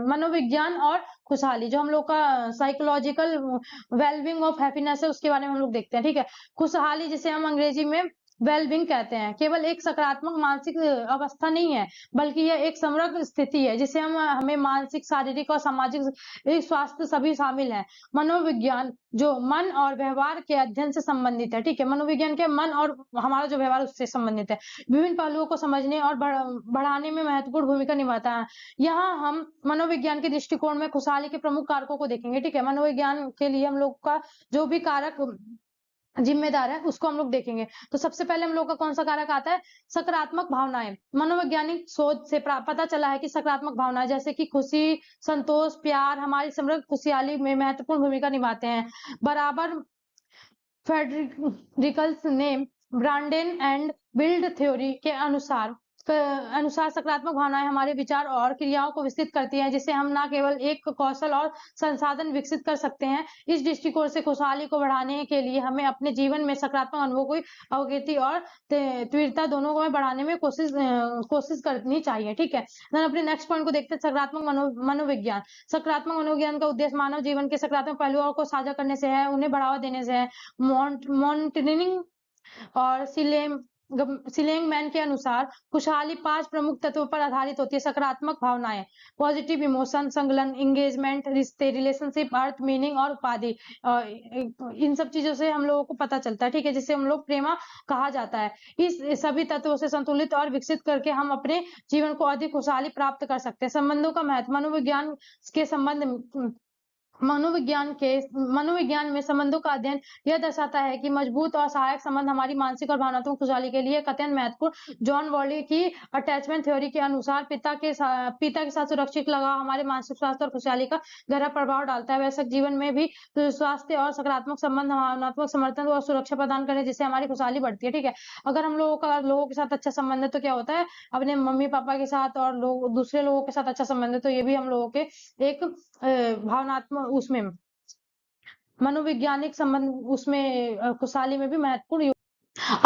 [SPEAKER 1] मनोविज्ञान और खुशहाली, जो हम लोग का साइकोलॉजिकल वेलबींग ऑफ हैप्पीनेस है, उसके बारे में हम लोग देखते हैं। ठीक है, खुशहाली जिसे हम अंग्रेजी में वेलबींग कहते हैं। केवल एक सकारात्मक मानसिक अवस्था नहीं है, बल्कि यह एक समग्र स्थिति है जिसे हमें मानसिक, शारीरिक और सामाजिक स्वास्थ्य सभी शामिल है। मनोविज्ञान जो मन और व्यवहार के अध्ययन से संबंधित है, ठीक है। मनोविज्ञान के मन और हमारा जो व्यवहार उससे संबंधित है, विभिन्न पहलुओं को समझने और बढ़ाने में महत्वपूर्ण भूमिका निभाता है। यहाँ हम मनोविज्ञान के दृष्टिकोण में खुशहाली के प्रमुख कारकों को देखेंगे, ठीक है। मनोविज्ञान के लिए हम लोग का जो भी कारक जिम्मेदार है उसको हम लोग देखेंगे। तो सबसे पहले हम लोग का कौन सा कारक आता है? सकारात्मक भावनाएं। मनोवैज्ञानिक शोध से पता चला है कि सकारात्मक भावनाएं जैसे कि खुशी, संतोष, प्यार हमारी समग्र खुशहाली में महत्वपूर्ण भूमिका निभाते हैं। बराबर फ्रेडरिकल्स ने ब्रांडेन एंड बिल्ड थ्योरी के अनुसार सकारात्मक भावनाएं हमारे विचार और क्रियाओं को विकसित करती हैं, जिससे हम न केवल एक कौशल और संसाधन विकसित कर सकते हैं। इस दृष्टिकोण से खुशहाली को बढ़ाने के लिए हमें अपने जीवन में सकारात्मक अनुभव की अवगति और तीव्रता दोनों को बढ़ाने में कोशिश करनी चाहिए, ठीक है। अपने नेक्स्ट पॉइंट को देखते हैं, सकारात्मक मनोविज्ञान। सकारात्मक मनोविज्ञान का उद्देश्य मानव जीवन के सकारात्मक पहलुओं को साझा करने से है, उन्हें बढ़ावा देने से है। मॉन्टनिंग और सिलेंगमैन के अनुसार खुशहाली 5 प्रमुख तत्वों पर आधारित होती है। सकारात्मक भावनाएं, पॉजिटिव इमोशन, संलग्न, एंगेजमेंट, रिश्ते, रिलेशनशिप, अर्थ, मीनिंग और उपाधि। इन सब चीजों से हम लोगों को पता चलता है, ठीक है, जिसे हम लोग प्रेमा कहा जाता है। इस सभी तत्वों से संतुलित और विकसित करके हम अपने जीवन को अधिक खुशहाली प्राप्त कर सकते हैं। संबंधों का महत्व। मनोविज्ञान के संबंध मनोविज्ञान में संबंधों का अध्ययन यह दर्शाता है कि मजबूत और सहायक संबंध हमारी मानसिक और भावनात्मक खुशहाली के लिए अत्यंत महत्वपूर्ण। जॉन वॉली की अटैचमेंट थ्योरी के अनुसार पिता के साथ सुरक्षित लगाव हमारे मानसिक स्वास्थ्य और खुशहाली का गहरा प्रभाव डालता है। वैसे जीवन में भी स्वास्थ्य और सकारात्मक संबंध भावनात्मक समर्थन और सुरक्षा प्रदान करें, जिससे हमारी खुशहाली बढ़ती है, ठीक है। अगर हम लोगों के साथ अच्छा संबंध है तो क्या होता है, अपने मम्मी पापा के साथ और दूसरे लोगों के साथ अच्छा संबंध है तो ये भी हम लोगों के एक भावनात्मक उसमें मनोवैज्ञानिक संबंध उसमें खुशहाली में भी महत्वपूर्ण।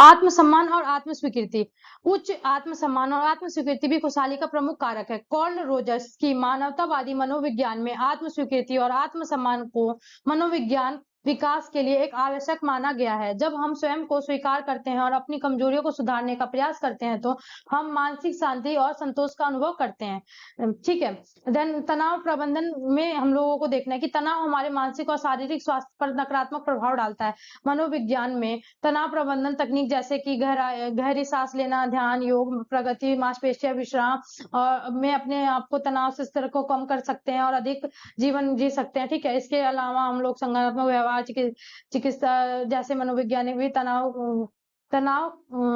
[SPEAKER 1] आत्मसम्मान और आत्मस्वीकृति। उच्च आत्मसम्मान और आत्मस्वीकृति भी खुशहाली का प्रमुख कारक है। कार्ल रोजर्स की मानवतावादी मनोविज्ञान में आत्मस्वीकृति और आत्मसम्मान को मनोविज्ञान विकास के लिए एक आवश्यक माना गया है। जब हम स्वयं को स्वीकार करते हैं और अपनी कमजोरियों को सुधारने का प्रयास करते हैं तो हम मानसिक शांति और संतोष का अनुभव करते हैं, ठीक है। देन तनाव प्रबंधन में हम लोगों को देखना है कि तनाव हमारे मानसिक और शारीरिक स्वास्थ्य पर नकारात्मक प्रभाव डालता है। मनोविज्ञान में तनाव प्रबंधन तकनीक जैसे कि गहरी सांस लेना, ध्यान, योग, प्रगति, मांसपेशियां विश्राम और में अपने आप को तनाव से स्तर को कम कर सकते हैं और अधिक जीवन जी सकते हैं, ठीक है। इसके अलावा हम लोग संज्ञानात्मक व्यवहार, चिकित्सा जैसे मनोवैज्ञानिक भी तनाव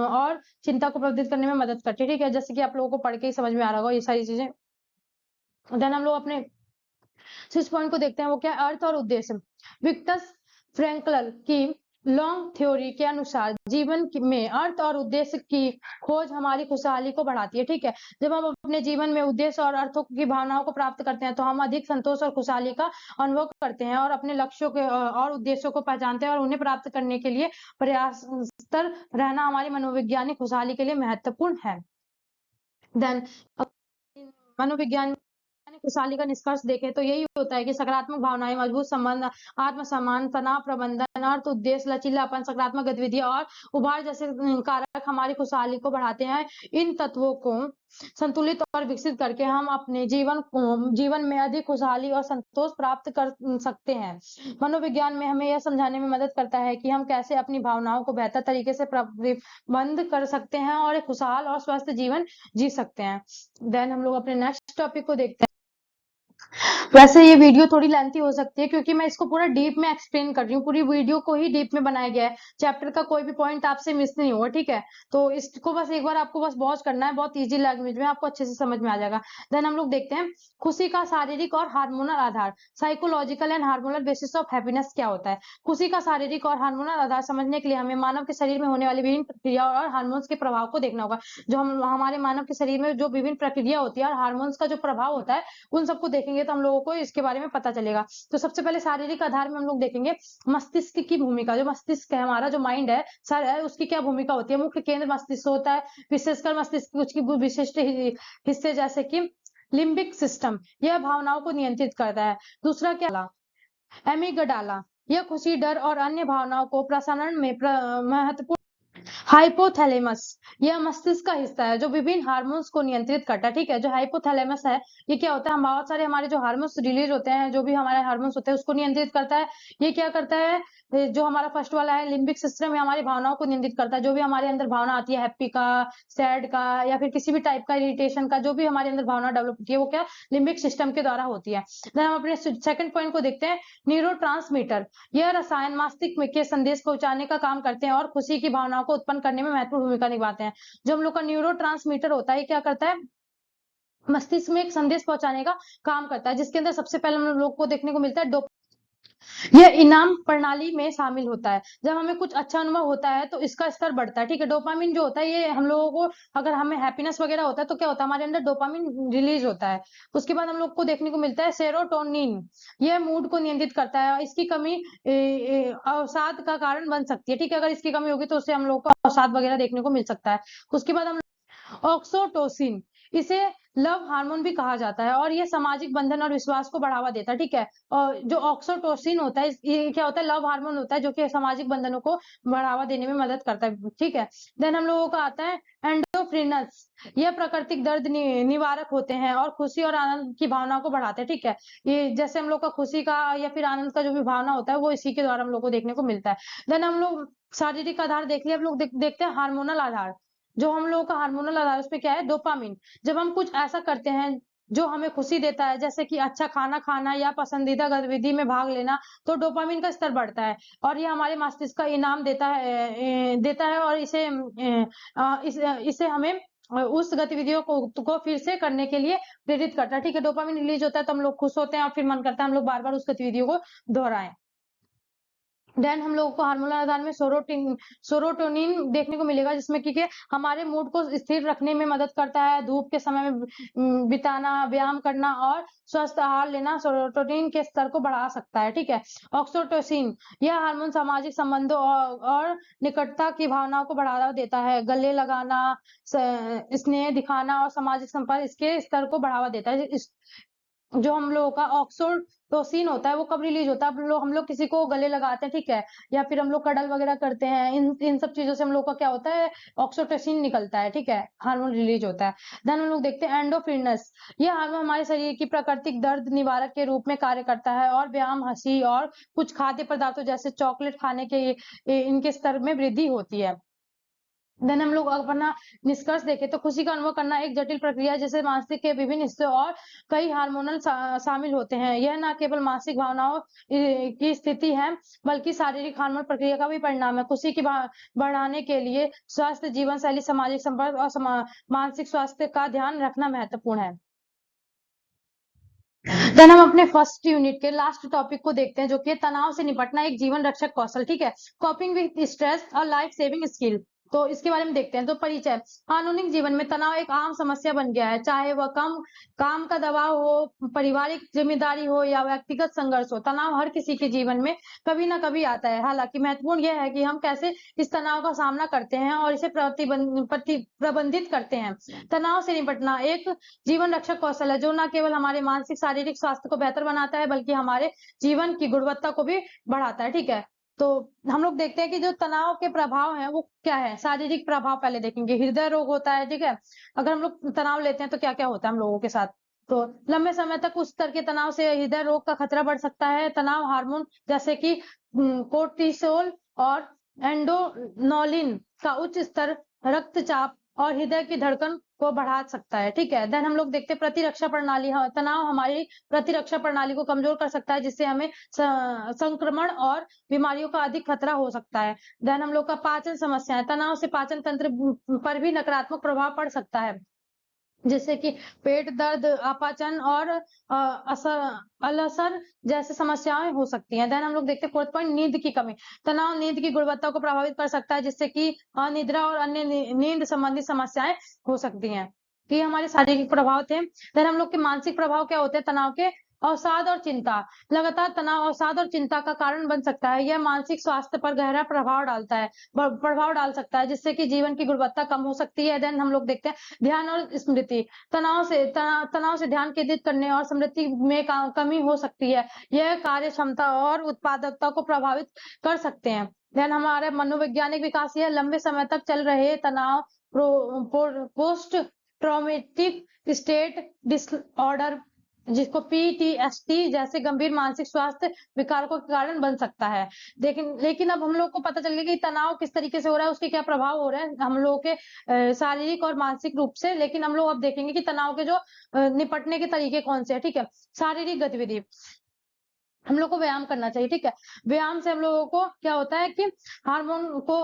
[SPEAKER 1] और चिंता को प्रबंधित करने में मदद करते हैं, ठीक है। जैसे कि आप लोगों को पढ़ के ही समझ में आ रहा होगा ये सारी चीजें। देन हम लोग अपने 6 पॉइंट को देखते हैं, वो क्या है? अर्थ और उद्देश्य। विक्टर फ्रैंकल की लॉन्ग थ्योरी के अनुसार जीवन में अर्थ और उद्देश्य की खोज हमारी खुशहाली को बढ़ाती है, ठीक है। जब हम अपने जीवन में उद्देश्य और अर्थों की भावनाओं को प्राप्त करते हैं तो हम अधिक संतोष और खुशहाली का अनुभव करते हैं और अपने लक्ष्यों के और उद्देश्यों को पहचानते हैं और उन्हें प्राप्त करने के लिए प्रयासरत रहना हमारी मनोवैज्ञानिक खुशहाली के लिए महत्वपूर्ण है। देन मनोविज्ञान खुशहाली का निष्कर्ष देखें तो यही होता है कि सकारात्मक भावनाएं, मजबूत संबंध, आत्मसम्मान, तनाव प्रबंधन, अर्थ, उद्देश्य, लचीलापन, सकारात्मक गतिविधियां और उभार जैसे कारक हमारी खुशहाली को बढ़ाते हैं। इन तत्वों को संतुलित और विकसित करके हम अपने जीवन में अधिक खुशहाली और संतोष प्राप्त कर सकते हैं। मनोविज्ञान में हमें यह समझाने में मदद करता है कि हम कैसे अपनी भावनाओं को बेहतर तरीके से प्रबंध कर सकते हैं और एक खुशहाल और स्वस्थ जीवन जी सकते हैं। देन हम लोग अपने नेक्स्ट टॉपिक को देखते हैं। वैसे ये वीडियो थोड़ी लेंथी हो सकती है क्योंकि मैं इसको पूरा डीप में एक्सप्लेन कर रही हूँ, पूरी वीडियो को ही डीप में बनाया गया है। चैप्टर का कोई भी पॉइंट आपसे मिस नहीं होगा, ठीक है। तो इसको बस एक बार आपको बस वॉच करना है, बहुत इजी लैंग्वेज में आपको अच्छे से समझ में आ जाएगा। देन हम लोग देखते हैं खुशी का शारीरिक और hormonal Aadhaar. Psychological and hormonal basis of happiness क्या होता है? खुशी का शारीरिक और हार्मोनल आधार समझने के लिए हमें मानव के शरीर में होने वाली विभिन्न प्रक्रिया और हार्मोन्स के प्रभाव को देखना होगा। जो हमारे मानव के शरीर में जो विभिन्न प्रक्रिया होती है और हार्मोन्स का जो प्रभाव होता है उन सबको देखेंगे तो हम लोगों को इसके बारे में पता चलेगा। तो सबसे पहले शारीरिक आधार में हम लोग देखेंगे मस्तिष्क की भूमिका। जो मस्तिष्क है, हमारा जो माइंड है, सर है, उसकी क्या भूमिका होती है? मुख्य केंद्र मस्तिष्क होता है, विशेषकर मस्तिष्क कुछ की विशिष्ट हिस्से जैसे कि लिम्बिक सिस्टम, यह भावनाओं को नियंत्रित करता है। दूसरा क्या? एमिगडाला, यह खुशी, डर और अन्य भावनाओं को प्रसारण में महत्वपूर्ण हाइपोथैलेमस, यह मस्तिष्क का हिस्सा है जो विभिन्न हार्मोन्स को नियंत्रित करता है। ठीक है, जो हाइपोथैलेमस है ये क्या होता है, हम बहुत सारे हमारे जो हार्मोन्स रिलीज होते हैं, जो भी हमारे हार्मोन्स होते हैं उसको नियंत्रित करता है। ये क्या करता है, जो हमारा फर्स्ट वाला है लिम्बिक सिस्टम, है हमारी भावनाओं को नियंत्रित करता है। जो भी हमारे अंदर भावना आती है, हैप्पी का, सैड का, या फिर किसी भी टाइप का इरिटेशन का, जो भी हमारे अंदर भावना डेवलप होती है वो क्या लिम्बिक सिस्टम के द्वारा होती है। देन हम अपने सेकंड पॉइंट को देखते हैं, न्यूरोट्रांसमीटर। यह रसायन मस्तिष्क में के संदेश पहुंचाने का काम करते हैं और खुशी की भावनाओं को उत्पन्न करने में महत्वपूर्ण भूमिका निभाते हैं। जो हम लोग का न्यूरोट्रांसमीटर होता है, क्या करता है, मस्तिष्क में एक संदेश पहुंचाने का काम करता है, जिसके अंदर सबसे पहले हम लोग को देखने को मिलता है यह इनाम प्रणाली में शामिल होता है। जब हमें कुछ अच्छा अनुभव होता है तो इसका स्तर बढ़ता है। ठीक है, डोपामिन जो होता है ये हम लोगों को, अगर हमें हैप्पीनेस वगैरह होता है तो क्या होता है, हमारे अंदर डोपामिन रिलीज होता है। उसके बाद हम लोग को देखने को मिलता है सेरोटोनिन। यह मूड को नियंत्रित करता है। इसकी कमी अवसाद का कारण बन सकती है। ठीक है, अगर इसकी कमी होगी तो उससे हम लोग को अवसाद वगैरह देखने को मिल सकता है। उसके बाद हम ऑक्सीटोसिन, इसे लव हार्मोन भी कहा जाता है और ये सामाजिक बंधन और विश्वास को बढ़ावा देता है। ठीक है, और जो ऑक्सीटोसिन होता है ये क्या होता है, लव हार्मोन होता है जो कि सामाजिक बंधनों को बढ़ावा देने में मदद करता है। ठीक है, देन हम लोगों का आता है एंडोफ्रिनस। ये प्राकृतिक दर्द निवारक होते हैं और खुशी और आनंद की भावना को बढ़ाते हैं। ठीक है, ये जैसे हम लोग का खुशी का या फिर आनंद का जो भी भावना होता है वो इसी के द्वारा हम लोग को देखने को मिलता है। देन हम लोग शारीरिक आधार देख लिया, हम लोग देखते हैं हार्मोनल आधार। जो हम लोगों का हार्मोनल आधार उसमें क्या है, डोपामिन। जब हम कुछ ऐसा करते हैं जो हमें खुशी देता है, जैसे कि अच्छा खाना खाना या पसंदीदा गतिविधि में भाग लेना, तो डोपामिन का स्तर बढ़ता है और ये हमारे मस्तिष्क का इनाम देता है और इसे हमें उस गतिविधियों को फिर से करने के लिए प्रेरित करता है। ठीक है, डोपामिन रिलीज होता है तो हम लोग खुश होते हैं और फिर मन करता है हम लोग बार बार उस गतिविधियों को दोहराएं। देन हम लोगों को हार्मोनल आधार में सोरोटोनिन देखने को मिलेगा, जिसमें कि हमारे मूड को स्थिर रखने में मदद करता है। धूप के समय में बिताना, व्यायाम करना और स्वस्थ आहार लेना सोरोटोनिन के स्तर को बढ़ा सकता है। ठीक है, ऑक्सीटोसिन, यह हार्मोन सामाजिक संबंधों और निकटता की भावनाओं को बढ़ावा देता है। गले लगाना, स्नेह दिखाना और सामाजिक संपर्क इसके स्तर को बढ़ावा देता है। जो हम लोगों का ऑक्सीटोसिन होता है वो कब रिलीज होता है, हम लोग किसी को गले लगाते हैं, ठीक है, या फिर हम लोग कडल वगैरह करते हैं, इन सब चीजों से हम लोग का क्या होता है, ऑक्सीटोसिन निकलता है। ठीक है, हार्मोन रिलीज होता है। देन हम लोग देखते हैं एंडोफ्रिनस। यह हार्मोन हमारे शरीर की प्राकृतिक दर्द निवारक के रूप में कार्य करता है और व्यायाम, हंसी और कुछ खाद्य पदार्थों जैसे चॉकलेट खाने के इनके स्तर में वृद्धि होती है। देन हम लोग अपना निष्कर्ष देखें तो खुशी का अनुभव करना एक जटिल प्रक्रिया है जिससे मानसिक के विभिन्न हिस्सों और कई हार्मोनल शामिल होते हैं। यह न केवल मानसिक भावनाओं की स्थिति है बल्कि शारीरिक हार्मोन प्रक्रिया का भी परिणाम है। खुशी की बढ़ाने के लिए स्वास्थ्य जीवन शैली, सामाजिक संपर्क और मानसिक स्वास्थ्य का ध्यान रखना महत्वपूर्ण है। देन हम अपने फर्स्ट यूनिट के लास्ट टॉपिक को देखते हैं, जो कि तनाव से निपटना एक जीवन रक्षक कौशल। ठीक है, कॉपिंग विद स्ट्रेस और लाइफ सेविंग स्किल। तो इसके बारे में देखते हैं। तो परिचय, कानूनिक जीवन में तनाव एक आम समस्या बन गया है, चाहे वह काम का दबाव हो, पारिवारिक जिम्मेदारी हो या व्यक्तिगत संघर्ष हो। तनाव हर किसी के जीवन में कभी ना कभी आता है। हालांकि महत्वपूर्ण यह है कि हम कैसे इस तनाव का सामना करते हैं और इसे प्रबंधित करते हैं। तनाव से निपटना एक जीवन रक्षक कौशल है जो न केवल हमारे मानसिक शारीरिक स्वास्थ्य को बेहतर बनाता है बल्कि हमारे जीवन की गुणवत्ता को भी बढ़ाता है। ठीक है, तो हम लोग देखते हैं कि जो तनाव के प्रभाव हैं वो क्या है। शारीरिक प्रभाव पहले देखेंगे, हृदय रोग होता है। ठीक है, अगर हम लोग तनाव लेते हैं तो क्या क्या होता है हम लोगों के साथ। तो लंबे समय तक उस स्तर के तनाव से हृदय रोग का खतरा बढ़ सकता है। तनाव हार्मोन जैसे कि कोर्टिसोल और एंडोनोलिन का उच्च स्तर रक्तचाप और हृदय की धड़कन को बढ़ा सकता है। ठीक है, देन हम लोग देखते हैं प्रतिरक्षा प्रणाली। तनाव हमारी प्रतिरक्षा प्रणाली को कमजोर कर सकता है जिससे हमें संक्रमण और बीमारियों का अधिक खतरा हो सकता है। देन हम लोग का पाचन समस्याएं, तनाव से पाचन तंत्र पर भी नकारात्मक प्रभाव पड़ सकता है, जैसे कि पेट दर्द, अपचन और अल्सर जैसे समस्याएं हो सकती हैं। देन हम लोग देखते हैं फोर्थ पॉइंट, नींद की कमी। तनाव नींद की गुणवत्ता को प्रभावित कर सकता है जिससे कि अनिद्रा और अन्य नींद संबंधी समस्याएं हो सकती हैं। ये हमारे शारीरिक प्रभाव थे। देन हम लोग के मानसिक प्रभाव क्या होते हैं तनाव के, अवसाद और चिंता। लगातार तनाव अवसाद और चिंता का कारण बन सकता है। यह मानसिक स्वास्थ्य पर गहरा प्रभाव डालता है, प्रभाव डाल सकता है, जिससे कि जीवन की गुणवत्ता कम हो सकती है। देन हम लोग देखते हैं ध्यान और स्मृति। तनाव से ध्यान केंद्रित करने और स्मृति में कमी हो सकती है। यह कार्य क्षमता और उत्पादकता को प्रभावित कर सकते हैं। देन हमारे मनोवैज्ञानिक विकास, यह लंबे समय तक चल रहे तनाव, पोस्ट ट्रॉमेटिक स्टेट डिसऑर्डर, जिसको पीटीएसडी जैसे गंभीर मानसिक स्वास्थ्य विकारकों के कारण बन सकता है। लेकिन अब हम लोग को पता चल गया कि तनाव किस तरीके से हो रहा है, उसके क्या प्रभाव हो रहे हैं हम लोगों के शारीरिक और मानसिक रूप से। लेकिन हम लोग अब देखेंगे कि तनाव के जो निपटने के तरीके कौन से हैं। ठीक है, शारीरिक गतिविधि, हम लोग को व्यायाम करना चाहिए। ठीक है, व्यायाम से हम लोगों को क्या होता है कि हार्मोन को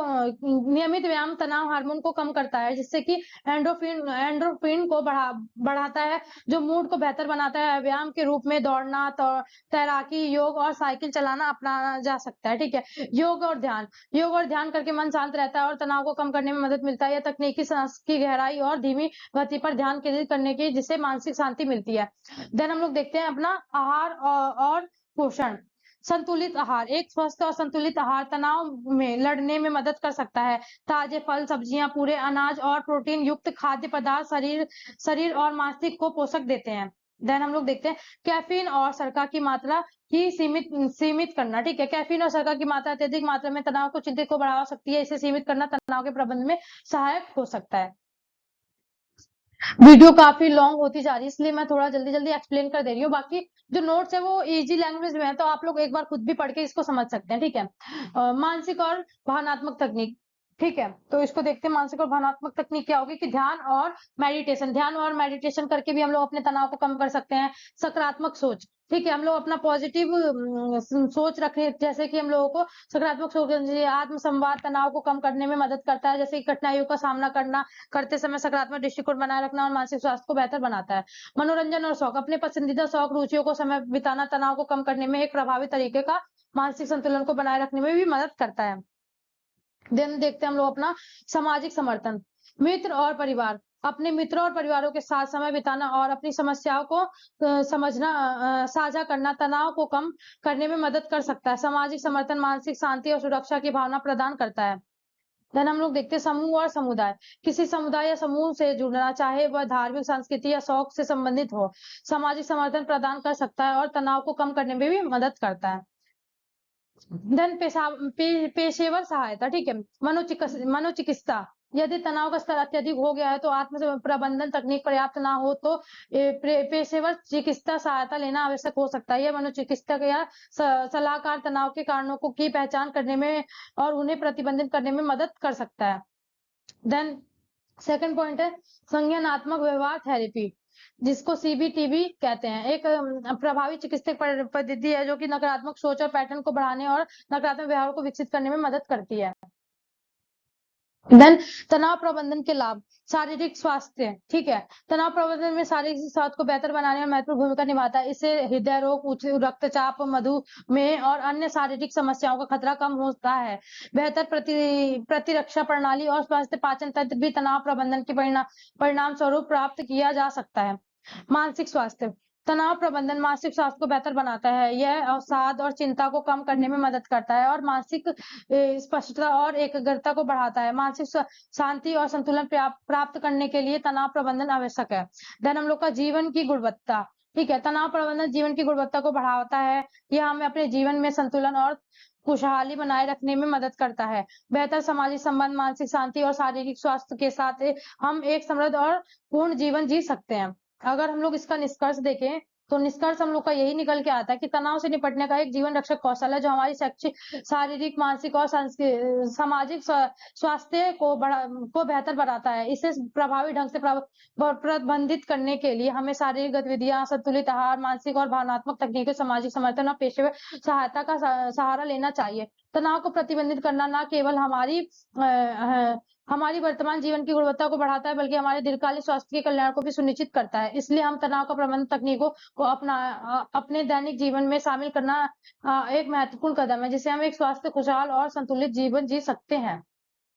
[SPEAKER 1] नियमित व्यायाम तनाव हार्मोन को कम करता है, जिससे कि एंडोर्फिन को बढ़ाता है, जो मूड को बेहतर बनाता है। व्यायाम के रूप में दौड़ना, तैराकी, योग और साइकिल चलाना अपनाया जा सकता है। ठीक है, योग और ध्यान करके मन शांत रहता है और तनाव को कम करने में मदद मिलता है। यह तकनीकी सांस की गहराई और धीमी गति पर ध्यान केंद्रित करने की, जिससे मानसिक शांति मिलती है। देन हम लोग देखते हैं अपना आहार और पोषण। संतुलित आहार, एक स्वस्थ और संतुलित आहार तनाव में लड़ने में मदद कर सकता है। ताजे फल, सब्जियां, पूरे अनाज और प्रोटीन युक्त खाद्य पदार्थ शरीर और मस्तिष्क को पोषक देते हैं। देन हम लोग देखते हैं कैफीन और शर्करा की मात्रा की सीमित करना। ठीक है, कैफीन और शर्करा की मात्रा अत्यधिक मात्रा में तनाव को, चिंता को बढ़ा सकती है। इसे सीमित करना तनाव के प्रबंधन में सहायक हो सकता है। वीडियो काफी लॉन्ग होती जा रही है, इसलिए मैं थोड़ा जल्दी जल्दी एक्सप्लेन कर दे रही हूँ। बाकी जो नोट्स है वो इजी लैंग्वेज में है, तो आप लोग एक बार खुद भी पढ़ के इसको समझ सकते हैं। ठीक है, मानसिक और भावनात्मक तकनीक। ठीक है, तो इसको देखते हैं मानसिक और भावनात्मक तकनीक क्या होगी कि ध्यान और मेडिटेशन करके भी हम लोग अपने तनाव को कम कर सकते हैं। सकारात्मक सोच, ठीक है, हम लोग अपना पॉजिटिव सोच रखें, जैसे कि हम लोगों को सकारात्मक सोच, आत्म संवाद तनाव को कम करने में मदद करता है, जैसे कि कठिनाइयों का सामना करते समय सकारात्मक दृष्टिकोण बनाए रखना और मानसिक स्वास्थ्य को बेहतर बनाता है। मनोरंजन और शौक, अपने पसंदीदा शौक रुचियों को समय बिताना तनाव को कम करने में एक प्रभावी तरीके का मानसिक संतुलन को बनाए रखने में भी मदद करता है। देन देखते हैं हम लोग अपना सामाजिक समर्थन। मित्र और परिवार, अपने मित्रों और परिवारों के साथ समय बिताना और अपनी समस्याओं को साझा करना तनाव को कम करने में मदद कर सकता है। सामाजिक समर्थन मानसिक शांति और सुरक्षा की भावना प्रदान करता है। देन हम लोग देखते हैं समूह और समुदाय। किसी समुदाय या समूह से जुड़ना, चाहे वह धार्मिक, संस्कृति या शौक से संबंधित हो, सामाजिक समर्थन प्रदान कर सकता है और तनाव को कम करने में भी मदद करता है। देन पेशेवर सहायता। ठीक है, मनोचिकित्सा, यदि तनाव का स्तर अत्यधिक हो गया है तो आत्म प्रबंधन तकनीक पर्याप्त ना हो तो पेशेवर चिकित्सा सहायता लेना आवश्यक हो सकता है। यह मनोचिकित्सक या सलाहकार तनाव के कारणों की पहचान करने में और उन्हें प्रतिबंधित करने में मदद कर सकता है। देन सेकंड पॉइंट है संज्ञानात्मक व्यवहार थेरेपी, जिसको सीबीटीबी कहते हैं। एक प्रभावी चिकित्सक पद्धति है जो कि नकारात्मक सोच और पैटर्न को बढ़ाने और नकारात्मक व्यवहार को विकसित करने में मदद करती है। देन तनाव प्रबंधन के लाभ, शारीरिक स्वास्थ्य। ठीक है, तनाव प्रबंधन में शारीरिक स्वास्थ्य को बेहतर बनाने में महत्वपूर्ण भूमिका निभाता है। इससे हृदय रोग, उच्च रक्तचाप, मधुमेह और अन्य शारीरिक समस्याओं का खतरा कम होता है। बेहतर प्रतिरक्षा प्रणाली और स्वास्थ्य पाचन तंत्र भी तनाव प्रबंधन के परिणाम स्वरूप प्राप्त किया जा सकता है। मानसिक स्वास्थ्य, तनाव प्रबंधन मानसिक स्वास्थ्य को बेहतर बनाता है। यह अवसाद और चिंता को कम करने में मदद करता है और मानसिक स्पष्टता और एकाग्रता को बढ़ाता है। मानसिक शांति और संतुलन प्राप्त करने के लिए तनाव प्रबंधन आवश्यक है। देन हम लोग का जीवन की गुणवत्ता। ठीक है, तनाव प्रबंधन जीवन की गुणवत्ता को बढ़ाता है। यह हमें अपने जीवन में संतुलन और खुशहाली बनाए रखने में मदद करता है। बेहतर सामाजिक संबंध, मानसिक शांति और शारीरिक स्वास्थ्य के साथ हम एक समृद्ध और पूर्ण जीवन जी सकते हैं। अगर हम लोग इसका निष्कर्ष देखें तो निष्कर्ष हम लोग का यही निकल के आता है कि तनाव से निपटने का एक जीवन रक्षक कौशल है जो हमारी शैक्षिक, शारीरिक, मानसिक और सामाजिक स्वास्थ्य को बेहतर बनाता है। इसे प्रभावी ढंग से प्रबंधित करने के लिए हमें शारीरिक गतिविधियां, संतुलित आहार, मानसिक और भावनात्मक तकनीकों, सामाजिक समर्थन और पेशेवर सहायता का सहारा लेना चाहिए। तनाव को प्रतिबंधित करना न केवल हमारी वर्तमान जीवन की गुणवत्ता को बढ़ाता है बल्कि हमारे दीर्घकालिक स्वास्थ्य के कल्याण को भी सुनिश्चित करता है। इसलिए हम तनाव का प्रबंधन तकनीकों को अपने दैनिक जीवन में शामिल करना एक महत्वपूर्ण कदम है, जिससे हम एक स्वास्थ्य, खुशहाल और संतुलित जीवन जी सकते हैं।